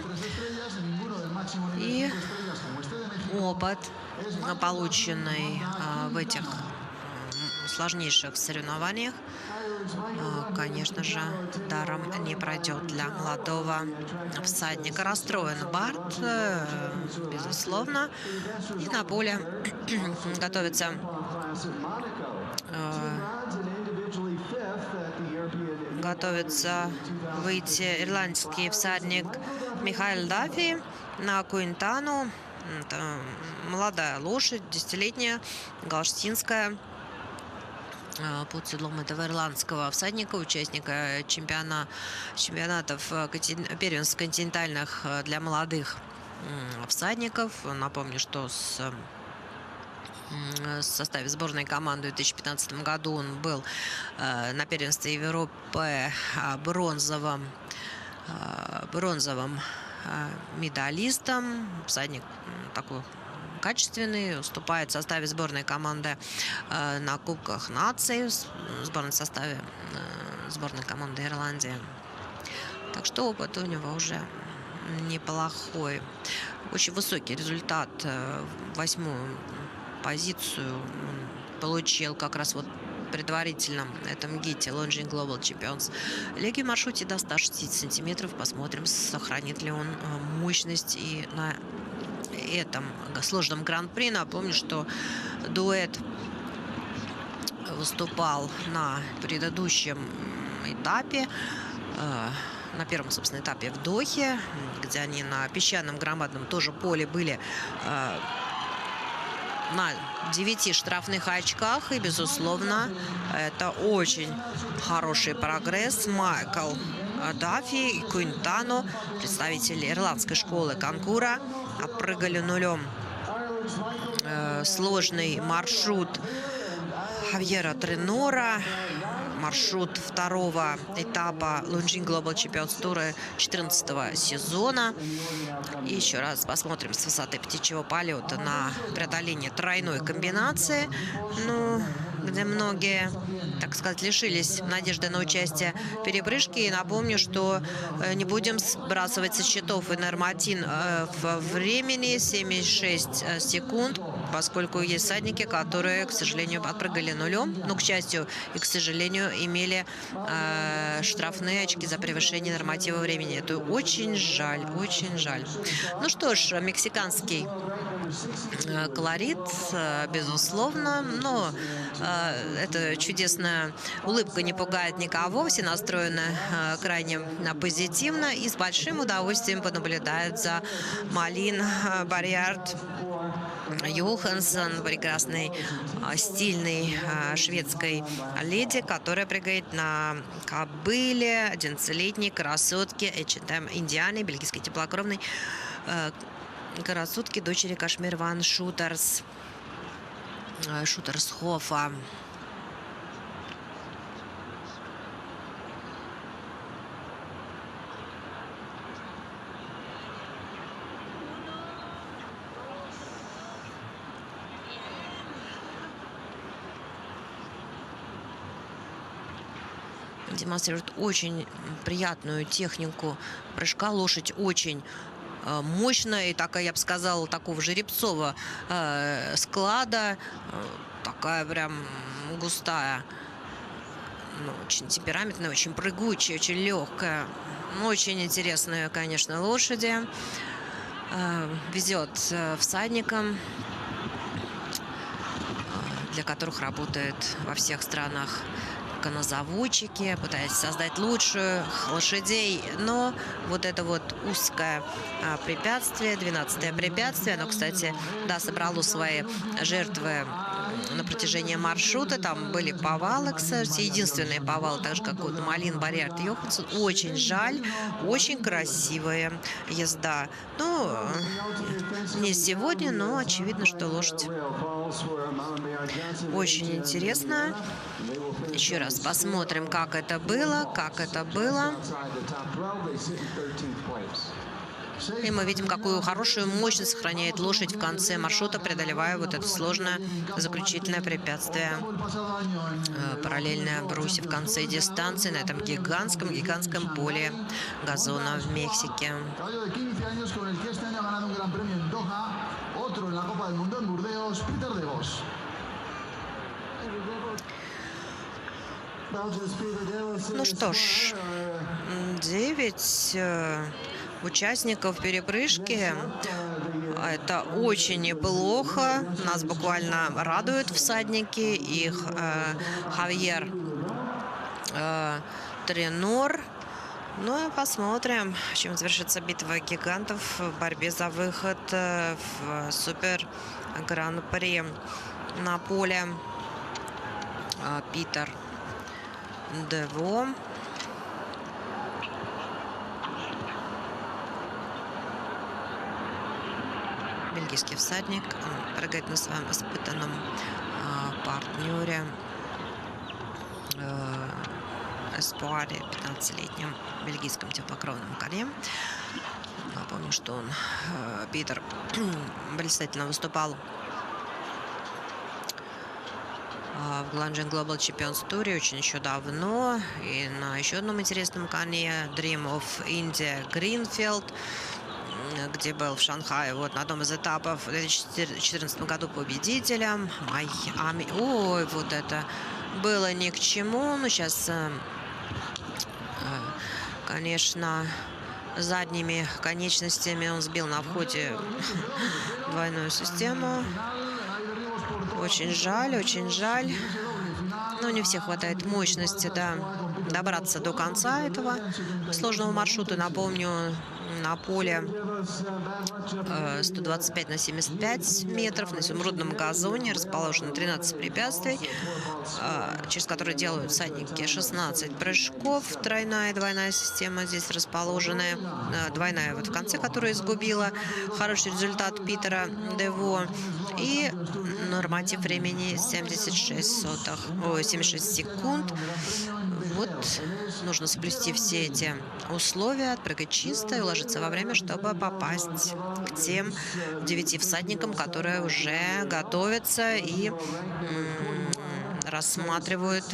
И опыт, полученный в этих сложнейших соревнованиях, конечно же, даром не пройдет для молодого всадника. Расстроен Барт, безусловно. И на поле готовится выйти ирландский всадник Михаил Даффи на Куинтану. Это молодая лошадь, 10-летняя, галштинская, под седлом этого ирландского всадника, участника чемпионатов первенств континентальных для молодых всадников. Напомню, что в составе сборной команды в 2015 году он был на первенстве Европы бронзовым медалистом. Всадник такой качественный, уступает в составе сборной команды на Кубках наций, в сборном составе сборной команды Ирландии. Так что опыт у него уже неплохой. Очень высокий результат. 8-ю позицию он получил как раз вот предварительном этом гите Longines Global Champions лиги в маршруте до 160 сантиметров. Посмотрим, сохранит ли он мощность и на этом сложном гран-при. Напомню, что дуэт выступал на предыдущем этапе, на первом, собственно, этапе в Дохе, где они на песчаном громадном тоже поле были на 9 штрафных очках. И, безусловно, это очень хороший прогресс. Майкл Даффи и Куинтано, представители ирландской школы Конкура, опрыгали нулем сложный маршрут Хавьера Тренора, маршрут 2-го этапа Longines Глобалчемпионтур 14-го сезона. И еще раз посмотрим с высоты птичьего полета на преодоление тройной комбинации, где многие, так сказать, лишились надежды на участие в перепрыжке. И напомню, что не будем сбрасывать со счетов и норматив в времени 7,6 секунд, поскольку есть всадники, которые, к сожалению, отпрыгали нулем, но, к счастью и к сожалению, имели штрафные очки за превышение норматива времени. Это очень жаль, очень жаль. Ну что ж, мексиканский колорит, безусловно, но эта чудесная улыбка не пугает никого, все настроены крайне позитивно и с большим удовольствием понаблюдают за Малин Барьярд Йоханссон, прекрасной, стильной шведской леди, которая прыгает на кобыле 11-летней красотки Индианы, бельгийской теплокровной красотки, дочери Кашмир ван Шутерсхофа. Демонстрирует очень приятную технику прыжка. Лошадь очень мощная и такая, я бы сказала, такого жеребцового склада. Такая прям густая. Очень темпераментная, очень прыгучая, очень легкая. Очень интересная, конечно, лошади. Везет всадникам, для которых работает во всех странах коннозаводчики, пытаясь создать лучшую лошадей, но вот это вот узкое препятствие, 12-е препятствие, оно, кстати, да, собрало свои жертвы на протяжении маршрута. Там были повалы, кстати, единственные повалы, так же, как вот Малин Барьярд Йоханссон. Очень жаль, очень красивая езда. Ну, не сегодня, но очевидно, что лошадь очень интересная. Еще раз посмотрим, как это было, И мы видим, какую хорошую мощность сохраняет лошадь в конце маршрута, преодолевая вот это сложное заключительное препятствие. Параллельно брусе в конце дистанции на этом гигантском поле газона в Мексике. Ну что ж, 9 участников перепрыжки. Это очень неплохо. Нас буквально радуют всадники. Их Хавьер Тренор. Ну и посмотрим, чем завершится битва гигантов в борьбе за выход в Супер Гран-при на поле Питер Дево. Бельгийский всадник прыгает на своем испытанном партнере Эспуаре, 15-летнем бельгийском теплокровном коне. Напомню, что он, Питер, блистательно выступал в Глобалчемпионтуре очень еще давно. И на еще одном интересном коне Dream of India Greenfield, где был в Шанхае вот на одном из этапов в 2014 году победителем. Майами. Ой, вот это было ни к чему. Но сейчас, конечно, задними конечностями он сбил на входе двойную систему. Очень жаль, очень жаль. Но не у всех хватает мощности, да, добраться до конца этого сложного маршрута. Напомню, на поле 125 на 75 метров на изумрудном газоне расположено 13 препятствий, через которые делают всадники 16 прыжков. Тройная и двойная система здесь расположены. Двойная вот в конце, которая изгубила хороший результат Питера Дево. И норматив времени 76 секунд. Вот нужно соблюсти все эти условия, отпрыгать чисто и уложиться во время, чтобы попасть к тем 9 всадникам, которые уже готовятся и рассматривают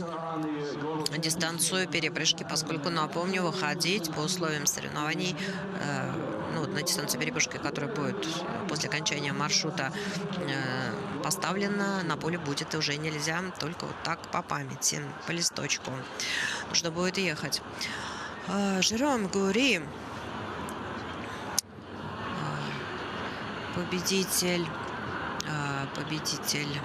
дистанцию перепрыжки, поскольку, напомню, выходить по условиям соревнований на дистанцию перепрыжки, которая будет после окончания маршрута поставлена, на поле будет уже нельзя, только вот так по памяти, по листочку нужно будет ехать. Жером Гури, победитель победитель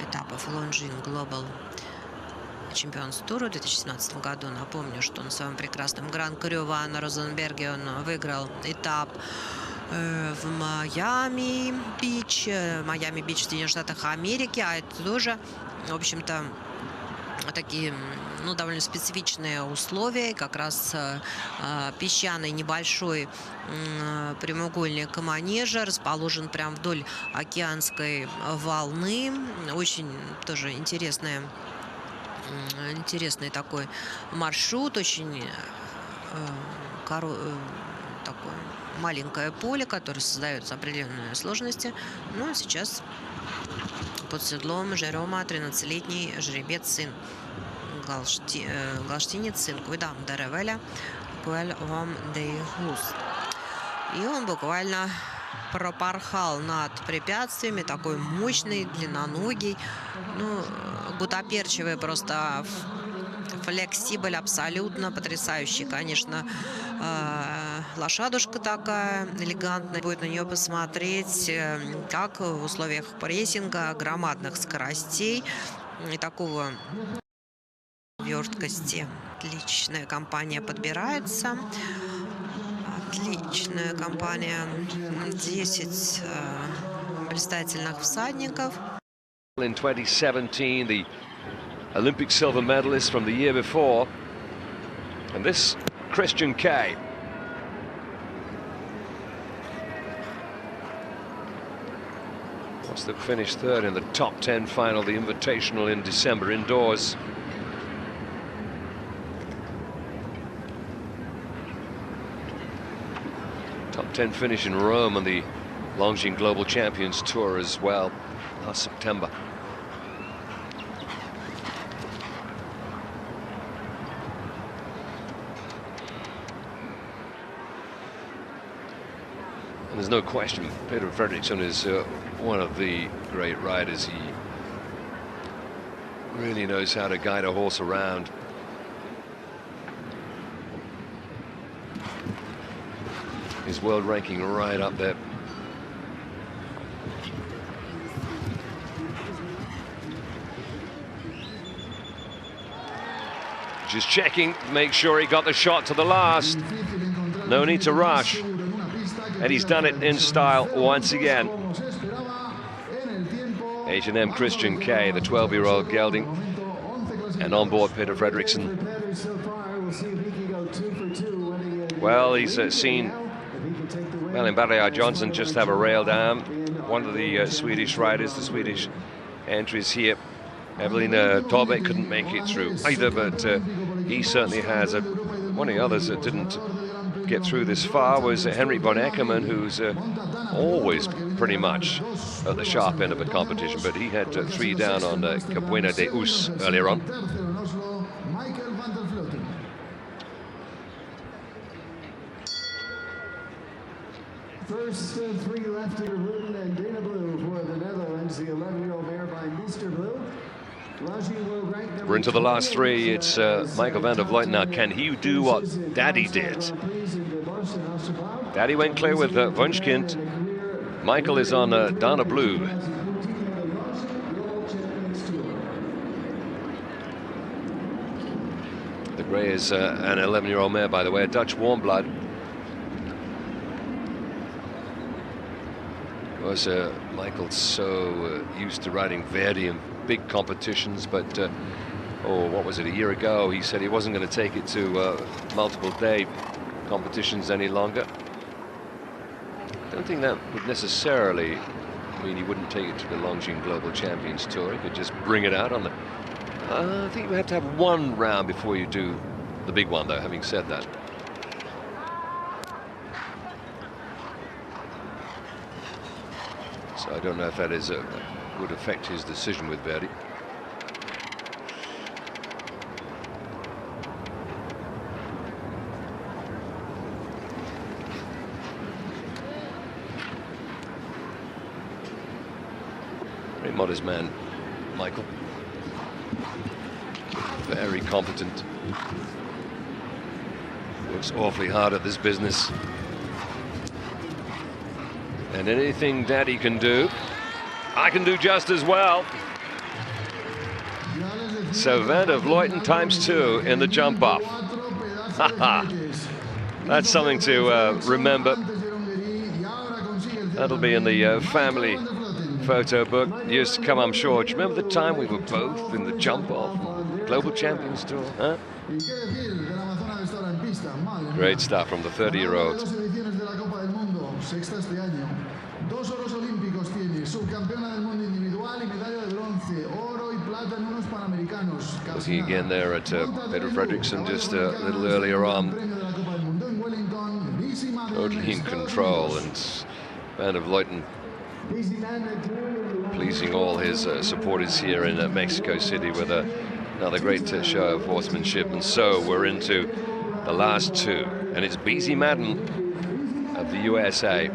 этапов Лонжин Глобалчемпионтур в 2017 году. Напомню, что на своем прекрасном Гран-Крю на Розенберге он выиграл этап в Майами-Бич. Майами-Бич в Соединенных Штатах Америки. А это тоже, в общем-то, такие, ну, довольно специфичные условия. Как раз песчаный небольшой прямоугольник манежа расположен прямо вдоль океанской волны. Очень тоже интересный такой маршрут. Очень такое маленькое поле, которое создает определенные сложности. Ну, а сейчас под седлом Жерома 13-летний жеребец, сын галштинец, сын Куйдам Деревеля, Пуэль Вам Дейхус. И он буквально пропорхал над препятствиями, такой мощный, длинноногий, ну, гутоперчивый просто, флексибль абсолютно потрясающий, конечно. Лошадушка такая элегантная, будет на нее посмотреть, как в условиях прессинга, громадных скоростей и такого верткости. Отличная компания подбирается. Отличная компания. 10 блистательных всадников. In 2017, the Olympic silver medalist from the year before, and this Christian K. Must have finished third in the top 10 final, the Invitational in December indoors. Top 10 finish in Rome on the Longines Global Champions Tour as well last September. And there's no question, Peter Fredriksson is one of the great riders. He really knows how to guide a horse around. His world ranking right up there. Just checking, make sure he got the shot to the last. No need to rush. And he's done it in style once again. H&M Christian K, the 12-year-old gelding, and on board Peter Fredriksson. Well, he's seen Barrier Johnson just have a rail down. One of the Swedish riders, the Swedish entries here, Evelina Tolbeck, couldn't make it through either, but he certainly has. One of the others that didn't get through this far was Henrik von Eckermann, who's always pretty much at the sharp end of a competition, but he had 3 down on Cabuena de Us earlier on. First 3 left here, Ruden and Dana Blue for the Netherlands, the 11-year-old mare by Mr. Blue. We're into the last 3. It's Michael van der Vleuten. Now, can he do what Daddy did? Daddy went clear with Wunschkind. Michael is on Dana Blue. The grey is an 11-year-old mare, by the way, a Dutch warm blood. Was Michael's so used to riding Verdi in big competitions, but what was it, a year ago he said he wasn't going to take it to multiple day competitions any longer. I don't think that would necessarily mean he wouldn't take it to the Longines Global Champions Tour. He could just bring it out on the I think you have to have 1 round before you do the big one, though, having said that. So I don't know if that is would affect his decision with Verdi. Very modest man, Michael. Very competent. Works awfully hard at this business. And anything Daddy can do, I can do just as well. So Van der Vleuten ×2 in the jump off. That's something to remember. That'll be in the family photo book years to come, I'm sure. Do you remember the time we were both in the jump off Global Champions Tour? Huh? Great stuff from the 30-year-old. Dos oros olímpicos tiene, subcampeona del mundo individual y medalla de bronce, oro y plata en unos panamericanos. Looking again there at Peter Fredriksson just a little earlier on. Totally in control, and Van der Vleuten pleasing all his supporters here in Mexico City with another great show of horsemanship. And so we're into the last two, and it's Beezie Madden of the USA.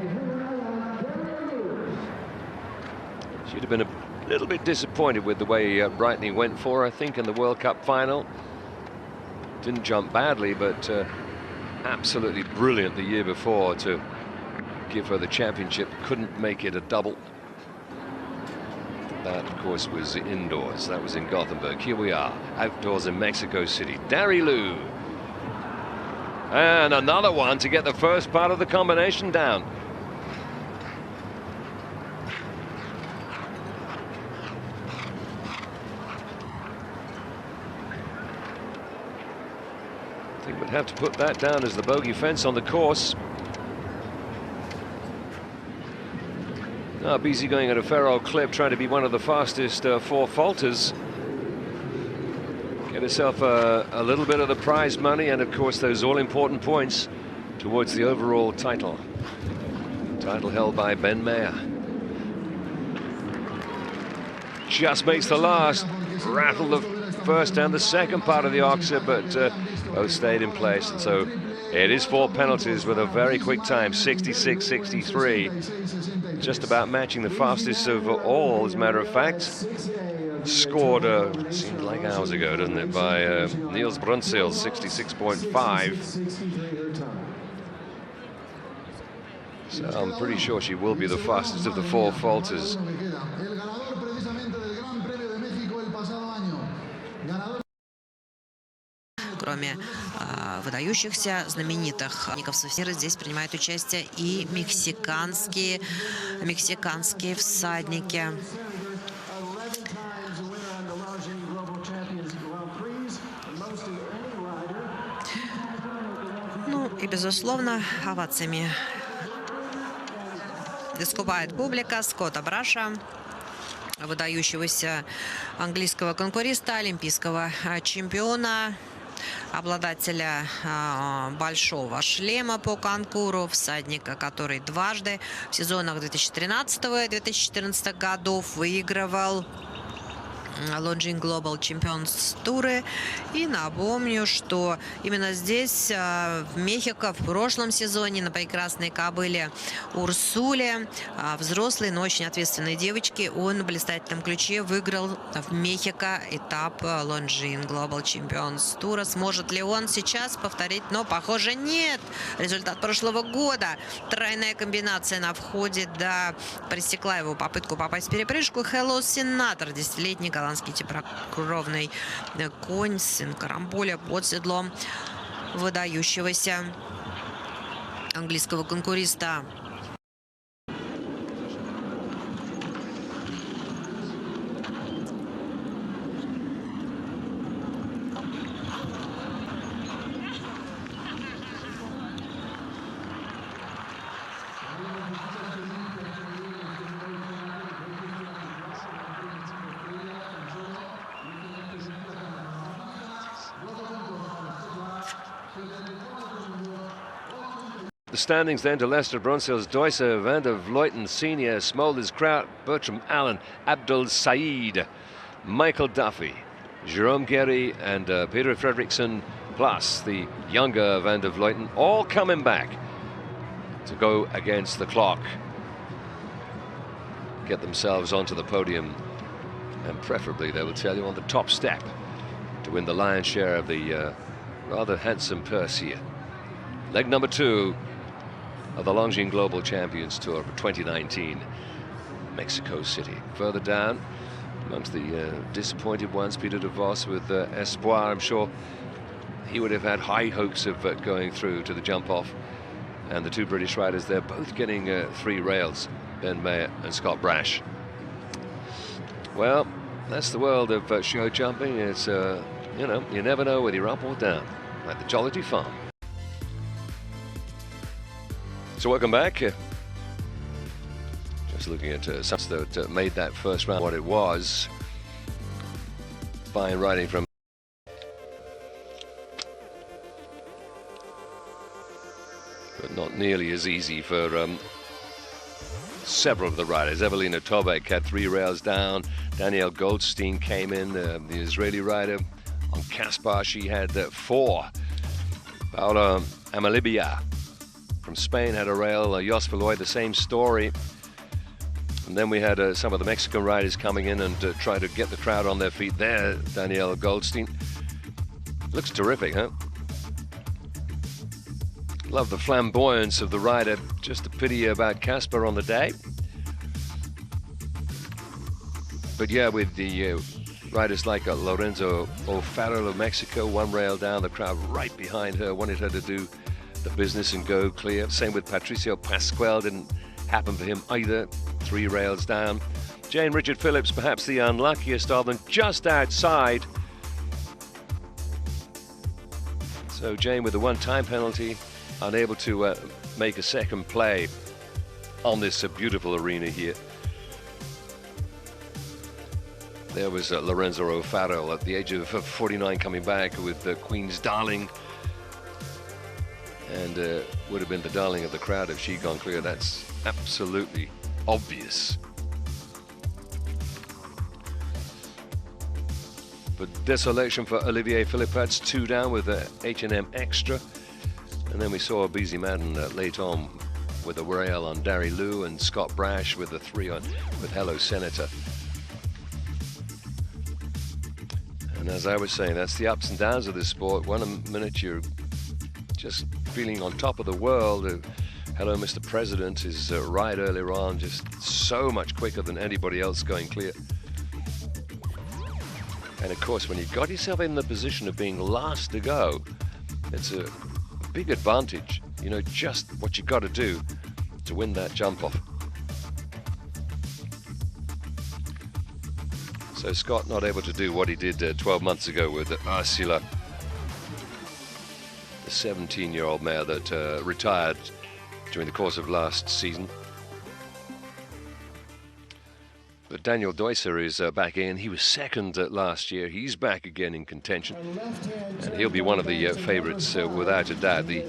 She'd have been a little bit disappointed with the way Brighton went for her, I think, in the World Cup final. Didn't jump badly, but absolutely brilliant the year before to give her the championship. Couldn't make it a double. That, of course, was indoors. That was in Gothenburg. Here we are, outdoors in Mexico City. Dari Lu. And another one to get the first part of the combination down. I think we'd have to put that down as the bogey fence on the course. Now Beezie going at a fair old clip, trying to be one of the fastest four faulters. Get herself a little bit of the prize money, and of course those all-important points towards the overall title. Title held by Ben Mayer. Just makes the last, rattled the first and the second part of the oxer, but both stayed in place, and so it is 4 penalties with a very quick time, 66.63. Just about matching the fastest of all, as a matter of fact. Scored, seems like hours ago, doesn't it, by Niels Brunsil, 66.5. So I'm pretty sure she will be the fastest of the 4 falters. Кроме выдающихся, знаменитых мира, здесь принимают участие и мексиканские всадники. Ну и, безусловно, овациями искупает публика Скотта Браша, выдающегося английского конкуриста, олимпийского чемпиона, обладателя большого шлема по конкуру, всадника, который дважды в сезонах 2013 и 2014 годов выигрывал Лучшие Глобалчемпионтуры. И напомню, что именно здесь, в Мехико, в прошлом сезоне на прекрасной кобыле Урсуле, взрослой, но очень ответственной девочке, он в блистательном ключе выиграл в Мехико этап Лучшие Глобалчемпионтура. Сможет ли он сейчас повторить? Но, похоже, нет. Результат прошлого года. Тройная комбинация на входе, да, пресекла его попытку попасть в перепрыжку. Hello, Сенатор, 10-летний голландский теплокровный конь, сын карамболя под седлом выдающегося английского конкуриста. The standings then to Lester Brunsil's Deuser, Van der Vleuten Senior, Smolders Kraut, Bertram Allen, Abdul Said, Michael Duffy, Jerome Guerry and Peter Fredriksson, plus the younger Van der Vleuten, all coming back to go against the clock. Get themselves onto the podium, and preferably, they will tell you, on the top step to win the lion's share of the rather handsome purse here. Leg number 2 of the Longines Global Champions Tour for 2019. Mexico City. Further down, amongst the disappointed ones, Peter de Vos with Espoir. I'm sure he would have had high hopes of going through to the jump-off. And the two British riders, they're both getting 3 rails, Ben Mayer and Scott Brash. Well, that's the world of show jumping. It's, you know, you never know whether you're up or down, like the Jollity Farm. So welcome back. Just looking at something that made that first round what it was. Fine riding from... but not nearly as easy for several of the riders. Evelina Tobek had 3 rails down. Danielle Goldstein came in, the Israeli rider. On Kaspar, she had 4. Paola Amalibia from Spain had a rail. Jos Veloy, the same story. And then we had some of the Mexican riders coming in and try to get the crowd on their feet there. Danielle Goldstein. Looks terrific, huh? Love the flamboyance of the rider. Just a pity about Kaspar on the day. But yeah, with the riders like Lorenzo O'Farrell of Mexico, 1 rail down, the crowd right behind her, wanted her to do the business and go clear. Same with Patricio Pascual, didn't happen for him either, 3 rails down. Jane Richard Phillips, perhaps the unluckiest of them, just outside. So Jane with the 1 time penalty, unable to make a second play on this beautiful arena here. There was Lorenzo O'Farrell at the age of 49 coming back with Queen's Darling, and would have been the darling of the crowd if she'd gone clear. That's absolutely obvious. But desolation for Olivier Philippot's 2 down with H&M Extra. And then we saw Beezy Madden late on with a rail on Darry Lou, and Scott Brash with a 3 on with Hello Senator. And as I was saying, that's the ups and downs of this sport. One minute you're just feeling on top of the world. Hello Mr. President is right earlier on, just so much quicker than anybody else going clear. And of course, when you got yourself in the position of being last to go, it's a big advantage. You know just what you got to do to win that jump off. So Scott not able to do what he did 12 months ago with Ursula, the 17-year-old mare that retired during the course of last season. But Daniel Deusser is back in. He was second last year. He's back again in contention, and he'll be one of the favorites without a doubt. The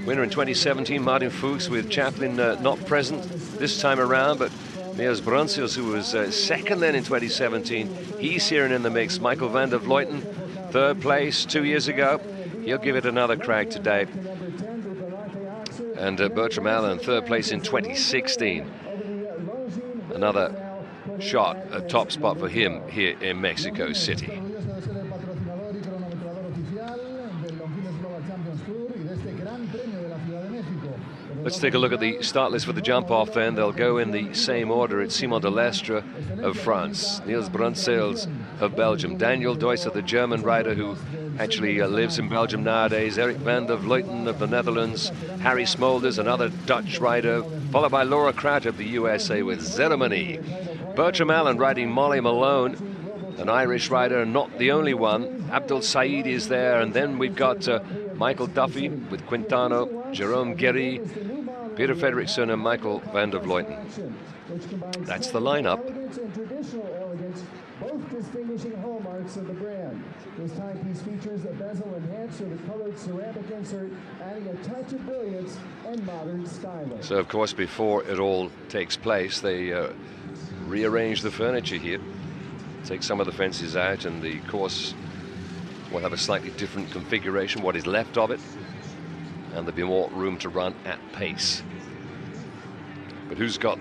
winner in 2017, Martin Fuchs, with Chaplin not present this time around, but Mears Brunsels, who was second then in 2017, he's here and in the mix. Michael van der Vleuten, 3rd place 2 years ago. He'll give it another crack today. And Bertram Allen, 3rd place in 2016. Another shot, a top spot for him here in Mexico City. Let's take a look at the start list for the jump-off then. They'll go in the same order. It's Simon de Lestre of France, Niels Brunsels of Belgium, Daniel Deusser, the German rider who actually lives in Belgium nowadays, Eric van der Vleuten of the Netherlands, Harry Smolders, another Dutch rider, followed by Laura Kraut of the USA with Zeremony. Bertram Allen riding Molly Malone, an Irish rider, not the only one. Abdul Said is there, and then we've got Michael Duffy with Quintano, Jerome Guéry, Peter Fredriksson and Michael van der Vleuten. That's the lineup. Both distinguishing hallmarks of the brand. This timepiece features a bezel enhancer with colored ceramic insert, adding a touch of brilliance and modern styling. So of course, before it all takes place, they rearrange the furniture here, take some of the fences out, and the course will have a slightly different configuration, what is left of it, and there'll be more room to run at pace. But who's got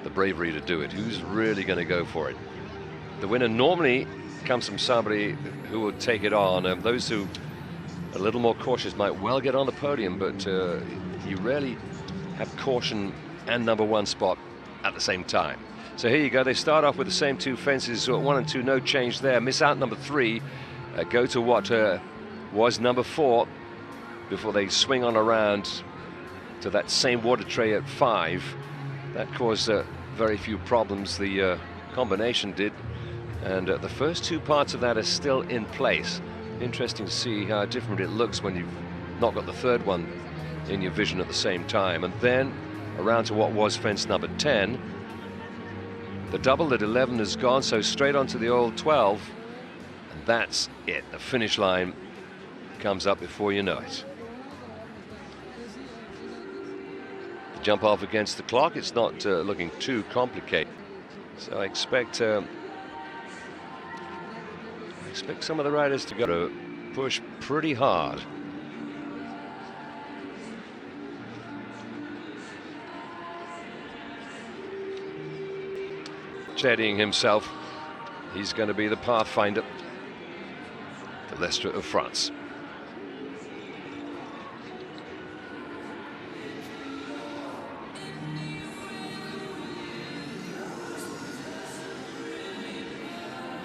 the bravery to do it? Who's really going to go for it? The winner normally comes from somebody who will take it on. Those who are a little more cautious might well get on the podium, but you rarely have caution and #1 spot at the same time. So here you go, they start off with the same two fences, 1 and 2, no change there. Miss out number 3, go to what was number 4 before they swing on around to that same water tray at 5. That caused very few problems, the combination did. And the first 2 parts of that are still in place. Interesting to see how different it looks when you've not got the third one in your vision at the same time. And then around to what was fence number 10. The double at 11 has gone, so straight onto the old 12. And that's it. The finish line comes up before you know it. The jump off against the clock, it's not looking too complicated. So I expect some of the riders to go to push pretty hard. Steadying himself, he's going to be the pathfinder for Leicester of France.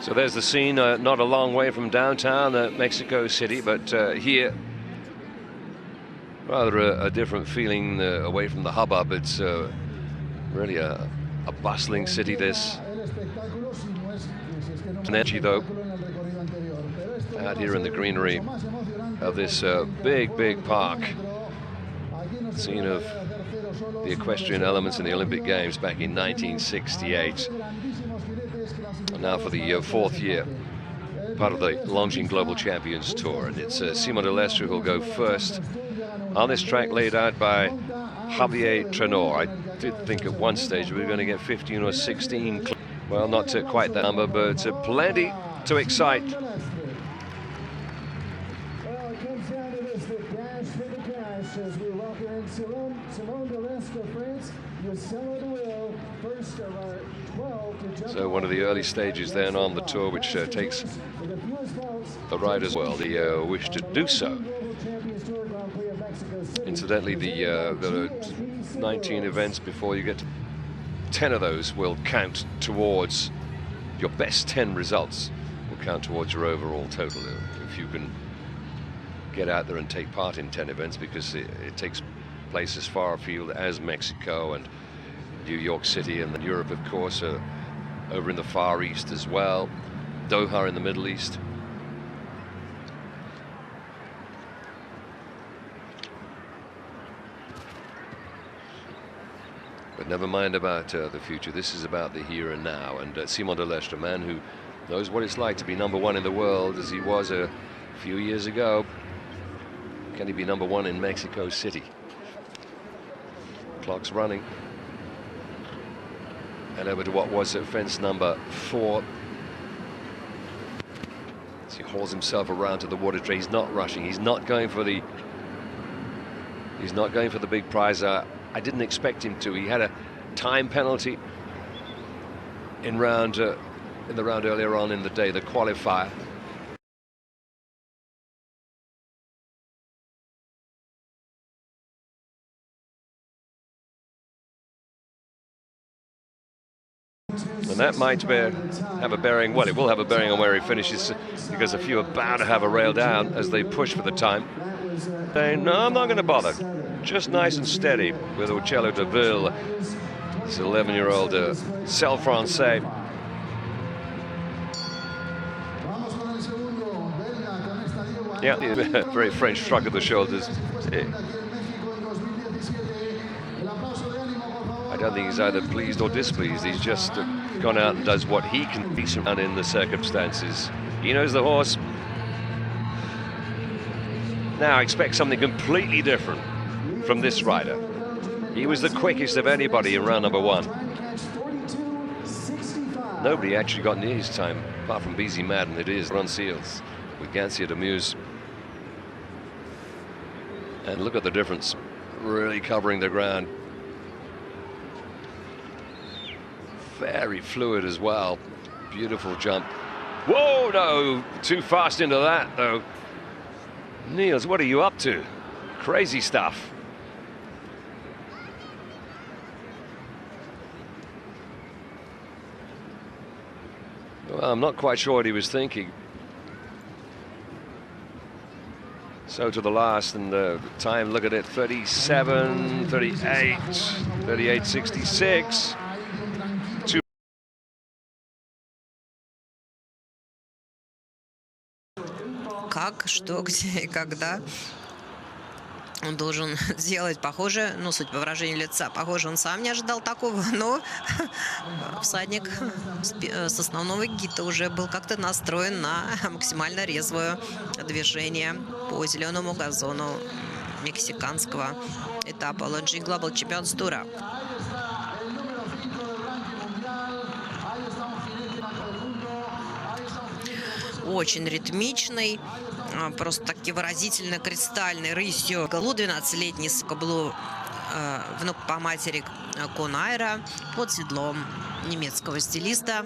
So there's the scene, not a long way from downtown Mexico City, but here rather a different feeling away from the hubbub. It's really a bustling city, this. Energy, though, out here in the greenery of this big park. Scene of the equestrian elements in the Olympic Games back in 1968. And now for the 4th year, part of the Longines Global Champions Tour. And it's Simon de Lestre who'll go first on this track laid out by Javier Trenor. I did think at one stage we were going to get 15 or 16. Well, not to quite that number, but plenty to excite. Well, it comes down to this, the dash for the cash as we welcome in Simon de Lestre, France. Marcelo de Will, first of our 12 to jump. So one of the early stages then on the tour, which takes the riders well, the wish to do so. Incidentally, the 19 events before you get to 10 of those will count towards your best 10 results, will count towards your overall total if you can get out there and take part in 10 events, because it takes place as far afield as Mexico and New York City, and then Europe, of course, over in the Far East as well, Doha in the Middle East. But never mind about the future. This is about the here and now. And Simon de Lestre, a man who knows what it's like to be number 1 in the world, as he was a few years ago. Can he be number 1 in Mexico City? Clock's running. And over to what was fence number 4. As he hauls himself around to the water tray. He's not rushing. He's not going for the big prize. I didn't expect him to. He had a time penalty in the round earlier on in the day, the qualifier. And that might have a bearing, well, it will have a bearing on where he finishes, because a few are bound to have a rail down as they push for the time. Saying, no, I'm not going to bother. Just nice and steady with Uccello de Ville, this 11-year-old Cel Francais. Yeah, very French shrug of the shoulders. I don't think he's either pleased or displeased. He's just gone out and does what he can be in the circumstances. He knows the horse. Now expect something completely different from this rider. He was the quickest of anybody in round number 1. Nobody actually got near his time, apart from BZ Madden. It is Run Seals with Gancia de Muse. And look at the difference, really covering the ground. Very fluid as well. Beautiful jump. Whoa, no, too fast into that though. Niels, what are you up to? Crazy stuff. Well, I'm not quite sure what he was thinking. So to the last, and the time, look at it, 37, 38, 38, 66. Как, что, где и когда он должен сделать похоже, ну, суть по выражению лица, похоже, он сам не ожидал такого, но всадник с основного гита уже был как-то настроен на максимально резвое движение по зеленому газону мексиканского этапа Лучшие Глобалчемпионтура. Очень ритмичный, просто-таки выразительно кристальной рысью. 12-летний скоблу внук по матери Конайра под седлом немецкого стилиста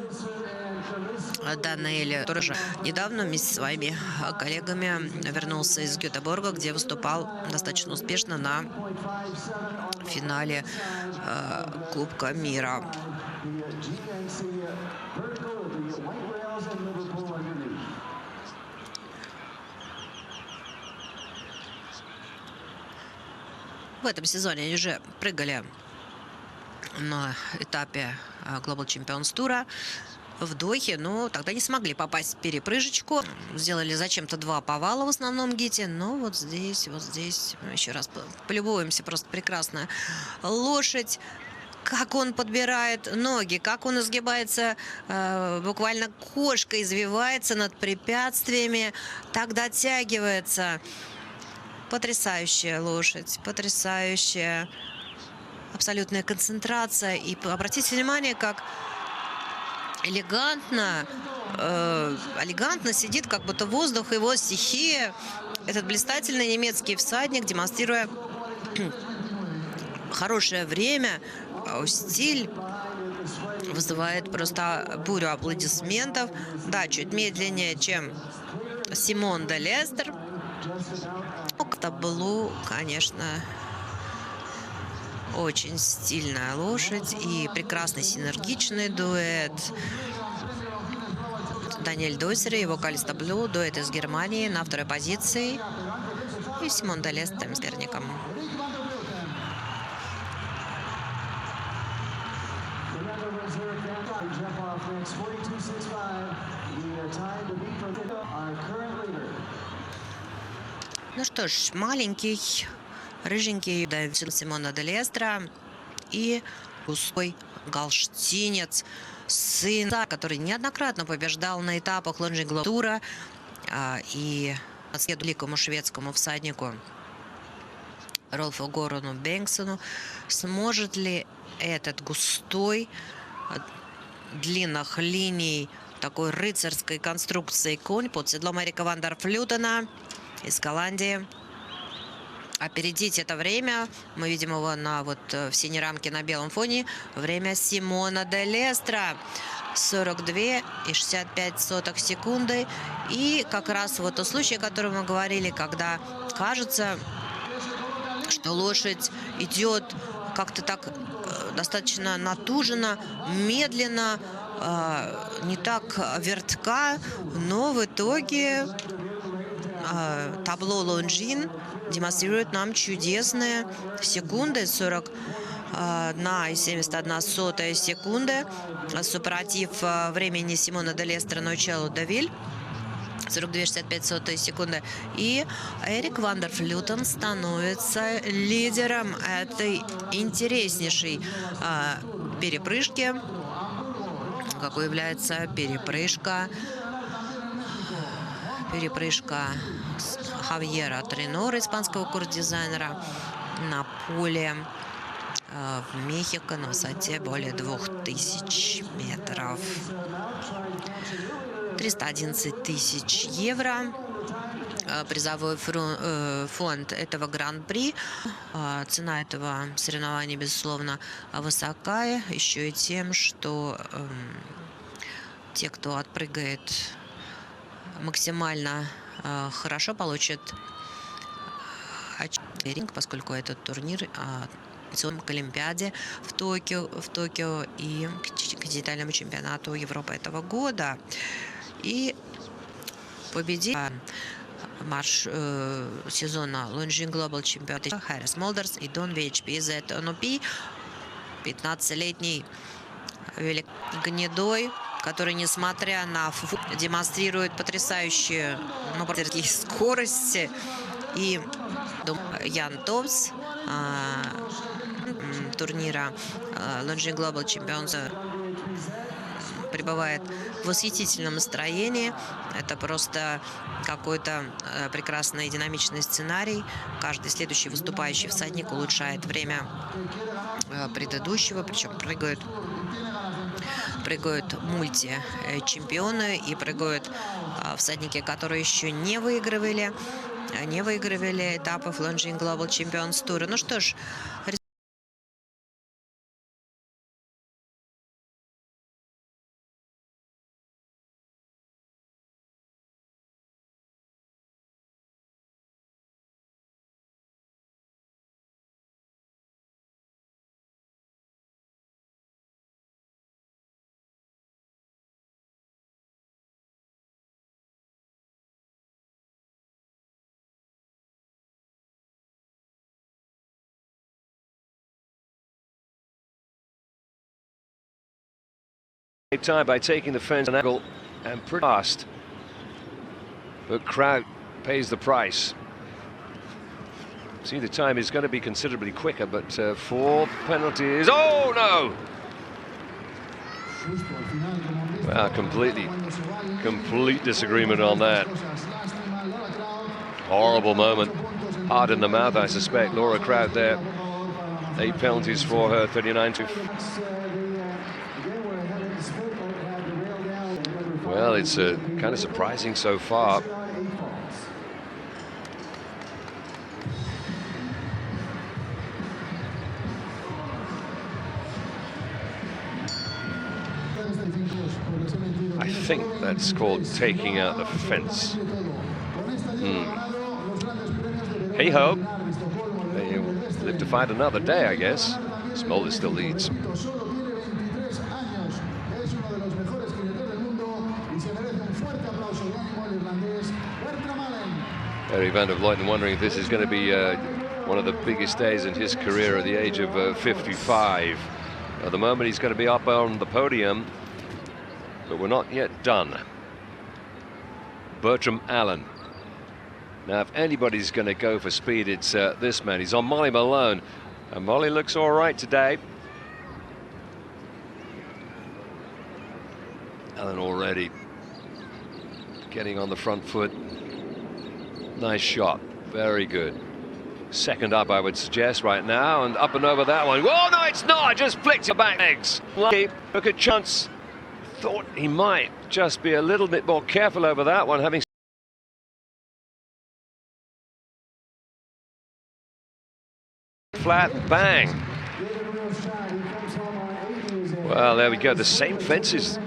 Даниэля, который же недавно вместе с своими коллегами вернулся из Гетеборга, где выступал достаточно успешно на финале Кубка мира. В этом сезоне они уже прыгали на этапе Глобалчемпионтура в Дохе, но тогда не смогли попасть в перепрыжечку. Сделали зачем-то 2 повала в основном гите, но вот здесь еще раз полюбуемся, просто прекрасная лошадь. Как он подбирает ноги, как он изгибается, буквально кошка извивается над препятствиями, так дотягивается. Потрясающая лошадь, потрясающая абсолютная концентрация. И обратите внимание, как элегантно сидит, как будто воздух его стихия. Этот блистательный немецкий всадник, демонстрируя хорошее время, стиль, вызывает просто бурю аплодисментов. Да, чуть медленнее, чем Симон де Лестер. Таблу, конечно, очень стильная лошадь и прекрасный синергичный дуэт. Даниэль Дойсер и его Калистаблю, дуэт из Германии на 2-й позиции. И Симон де Лестер с соперником. Ну что ж, маленький, рыженький Симона де Лестера и густой галштинец, сын, который неоднократно побеждал на этапах Лучшие Глобатура и великому шведскому всаднику Ролфу Горану Бенксону. Сможет ли этот густой, длинных линий, такой рыцарской конструкции конь под седлом Эрика ван дер Флютена из Голландии опередить это время? Мы видим его в синей рамке на белом фоне. Время Симона де Лестера 42,65 секунды. И как раз вот тот случай, о котором мы говорили, когда кажется, что лошадь идет как-то так достаточно натуженно, медленно, не так вертка, но в итоге табло Лонжин демонстрирует нам чудесные секунды. 41,71 секунды. Супротив времени Симона де Лестера на Учелу Давиль. 42,65 секунды. И Эрик ван дер Флютен становится лидером этой интереснейшей перепрыжки, какой является перепрыжка Хавьера Тренора, испанского курс-дизайнера, на поле в Мехико на высоте более 2000 метров. 311 тысяч евро. Призовой фонд этого гран-при. Цена этого соревнования, безусловно, высокая. Еще и тем, что те, кто отпрыгает максимально хорошо, получат очки, поскольку этот турнир к Олимпиаде в Токио и к детальному чемпионату Европы этого года. И победил марш сезона Лучшие Глобалчемпионтур Харрис Молдерс и Дон VHP ZNOP, 15-летний гнедой, который, несмотря на демонстрирует потрясающую скорость. И Ян Томс турнира Лучшие Глобалчемпионтур пребывает в восхитительном настроении. Это просто какой-то прекрасный динамичный сценарий. Каждый следующий выступающий всадник улучшает время предыдущего, причем прыгают мультичемпионы и прыгают всадники, которые еще не выигрывали этапов Лучшие Глобалчемпионтура. Ну что ж, time by taking the fence angle and pretty fast, but crowd pays the price. See, the time is going to be considerably quicker, but 4 penalties. Oh no! Well, complete disagreement on that. Horrible moment, hard in the mouth, I suspect. Laura Crowd there, 8 penalties for her, 39-2. Well, it's kind of surprising so far. I think that's called taking out the fence. Hey ho, they live to fight another day, I guess. Smolder still leads. Barry van der Vleuten wondering if this is going to be one of the biggest days in his career at the age of 55. At the moment he's going to be up on the podium, but we're not yet done. Bertram Allen. Now if anybody's going to go for speed, it's this man. He's on Molly Malone, and Molly looks all right today. Allen already getting on the front foot. Nice shot, very good. Second up, I would suggest right now, and up and over that one. Oh no, it's not, just flicked your back legs. Lucky, look at Chance. Thought he might just be a little bit more careful over that one, having flat bang. Well, there we go, the same fences.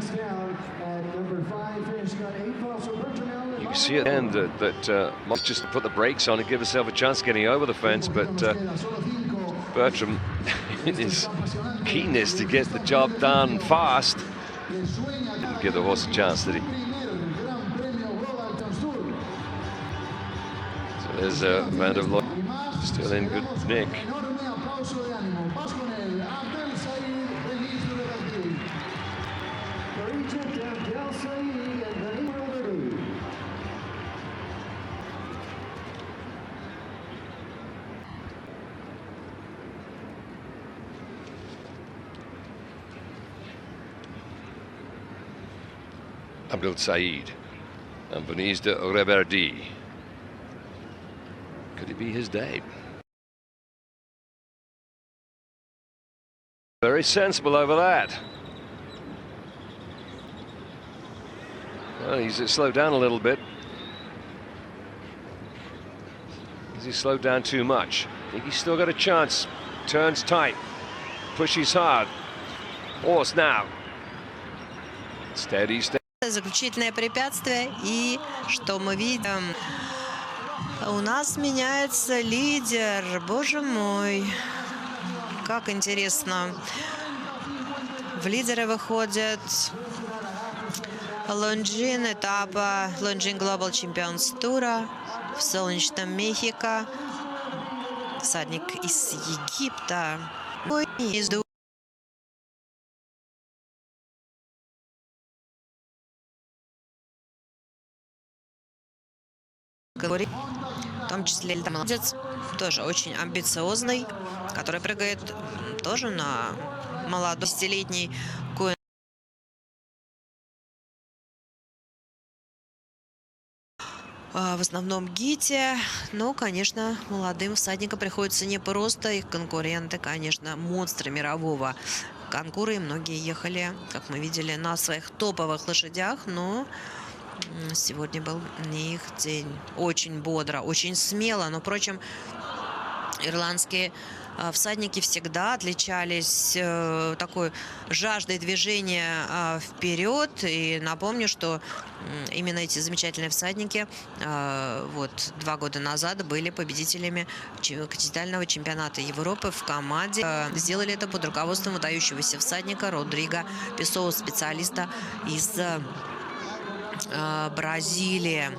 You see at the end that must just put the brakes on and give herself a chance getting over the fence, but Bertram, in his keenness to get the job done fast, didn't give the horse a chance, did he? So there's Van der Vleuten still in good nick. Abdul Said and Venise de Reverdy. Could it be his day? Very sensible over that. Well, he's slowed down a little bit. Has he slowed down too much? I think he's still got a chance. Turns tight, pushes hard. Horse now. Steady, steady. Заключительное препятствие, и что мы видим? У нас меняется лидер, боже мой. как интересно. В лидеры выходит Лонжин этапа, Лонжин Глобалчемпионтура в солнечном Мехико. Всадник из Египта. В том числе молодец, тоже очень амбициозный, который прыгает тоже на молодой 10-летний конь. В основном гите, но, конечно, молодым всадникам приходится непросто. Их конкуренты, конечно, монстры мирового конкура. И многие ехали, как мы видели, на своих топовых лошадях, но сегодня был не их день. Очень бодро, очень смело. Но, впрочем, ирландские всадники всегда отличались такой жаждой движения вперед. И напомню, что именно эти замечательные всадники вот 2 года назад были победителями континентального чемпионата Европы в команде. Сделали это под руководством выдающегося всадника Родриго Песоу, специалиста из Бразилии.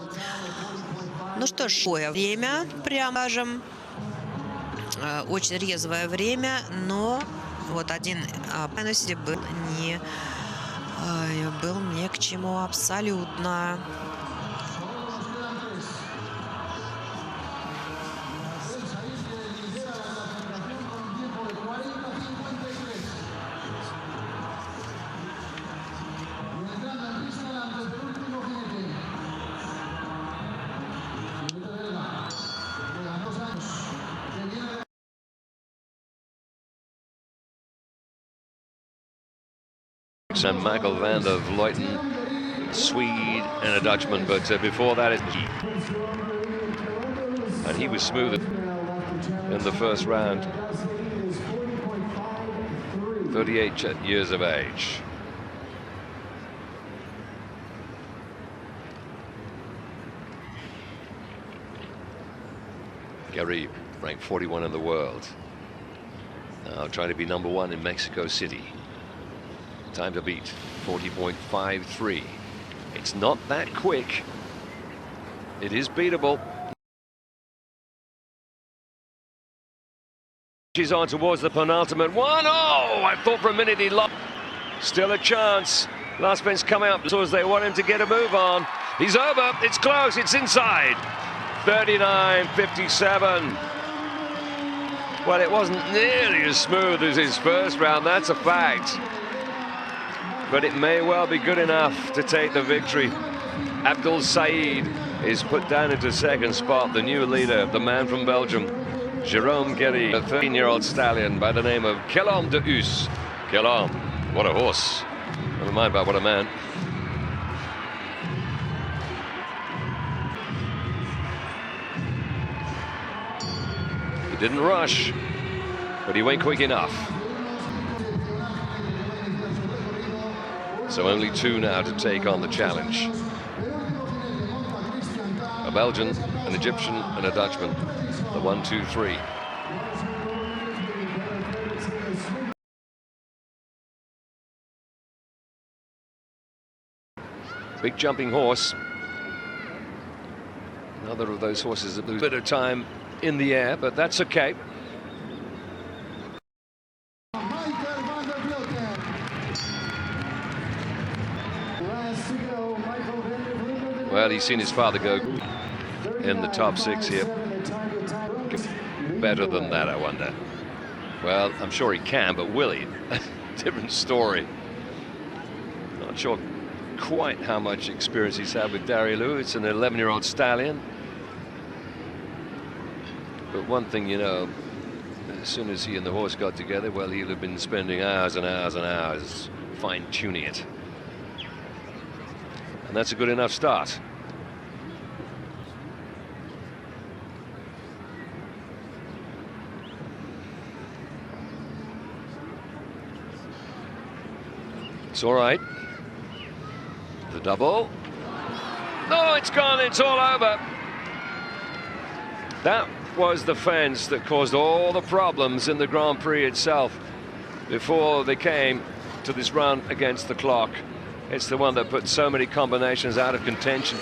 Ну что ж, время, прямо скажем, очень резвое время, но вот один пенальти был не к чему абсолютно. And Michael van der Vleuten, Swede and a Dutchman, but before that and he was smooth in the first round. 38 years of age. Gary ranked 41 in the world. Now trying to be #1 in Mexico City. Time to beat 40.53. It's not that quick. It is beatable. She's on towards the penultimate one. Oh, I thought for a minute he lost. Still a chance. Last bench coming up as they want him to get a move on. He's over. It's close. It's inside. 39.57. Well, it wasn't nearly as smooth as his first round. That's a fact. But it may well be good enough to take the victory. Abdul Said is put down into second spot. The new leader, the man from Belgium, Jérôme Guéry, a 13-year-old stallion by the name of Kelom de Us. Kelom, what a horse. Never mind about what a man. He didn't rush, but he went quick enough. So only 2 now to take on the challenge. A Belgian, an Egyptian, and a Dutchman. The 1, 2, 3. Big jumping horse. Another of those horses that lose a bit of time in the air, but that's okay. Well, he's seen his father go in the top 6 here. Better than that, I wonder. Well, I'm sure he can, but will he? Different story. Not sure quite how much experience he's had with Darialou. It's an 11-year-old stallion. But one thing you know, as soon as he and the horse got together, well, he'll have been spending hours and hours and hours fine-tuning it. And that's a good enough start. It's all right. The double. No, it's gone. It's all over. That was the fence that caused all the problems in the Grand Prix itself before they came to this run against the clock. It's the one that put so many combinations out of contention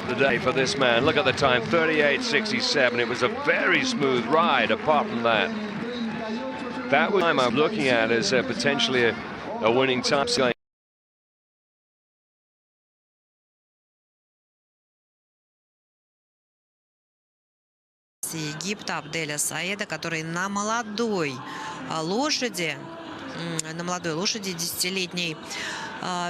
today for this man. Look at the time, 38.67. It was a very smooth ride apart from that. That was the time I'm looking at as potentially a winning time. Египта Абделя Саида, который на молодой лошади 10-летней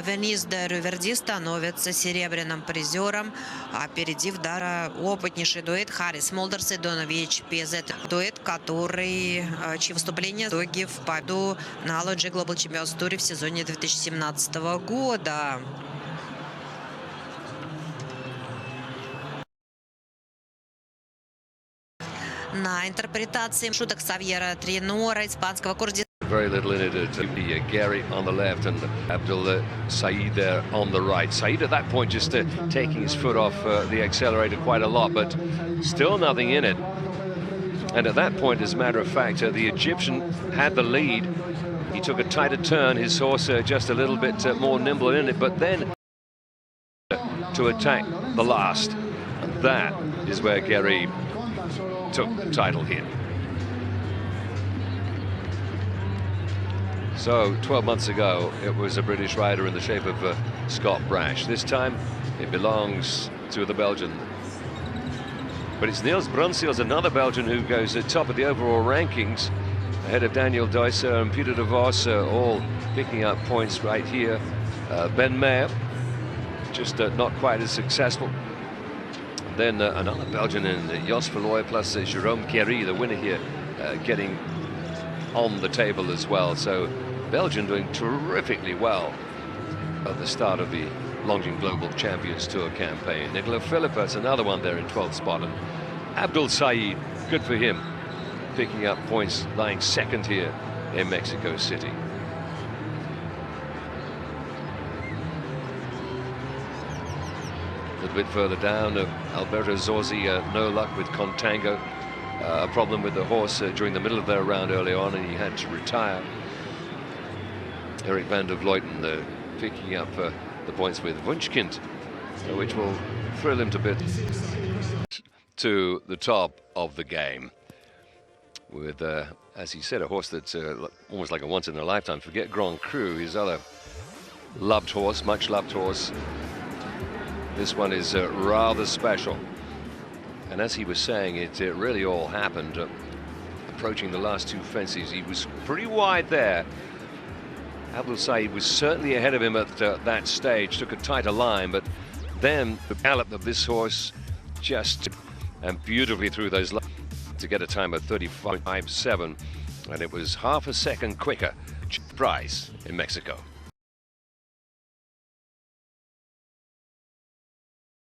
Венис де Руверди становится серебряным призером, опередив даже опытнейший дуэт Харрис Молдерс и Донович Пезет. Дуэт, чьи выступления итоги в победу на Лучшие Глобалчемпионтуре в сезоне 2017 года. На интерпретации шуток Савьера Тринора, испанского координатора. Very little in it. Gary on the left and Abdul Saeed there on the right. Saeed at that point just taking his foot off the accelerator quite a lot, but still nothing in it. And at that point, as a matter of fact, the Egyptian had the lead. He took a tighter turn, his horse just a little bit more nimble in it, but then to attack the last. And that is where Gary took the title here. So 12 months ago, it was a British rider in the shape of Scott Brash. This time, it belongs to the Belgian. But it's Niels Brunsels, another Belgian, who goes at top of the overall rankings, ahead of Daniel Deusser and Peter de Vos, all picking up points right here. Ben Mayer, just not quite as successful. Then another Belgian in Jos Verlooy, plus Jérôme Kéry, the winner here, getting on the table as well. So Belgium doing terrifically well at the start of the Longines Global Champions Tour campaign. Nicolas Philippus, another one there in 12th spot. And Abdul Saeed, good for him, picking up points, lying second here in Mexico City. A little bit further down, Alberto Zorzi, no luck with Contango. A problem with the horse during the middle of their round early on, and he had to retire. Eric van der Vleuten picking up the points with Wunschkind, which will thrill him to bits to the top of the game. With, as he said, a horse that's almost like a once-in-a-lifetime. Forget Grand Cru, his other loved horse, much loved horse. This one is rather special. And as he was saying, it really all happened approaching the last two fences. He was pretty wide there. Abdul Saeed was certainly ahead of him at that stage, took a tighter line, but then the gallop of this horse just and beautifully through those lines to get a time of 35.57, and it was half a second quicker. Prize in Mexico.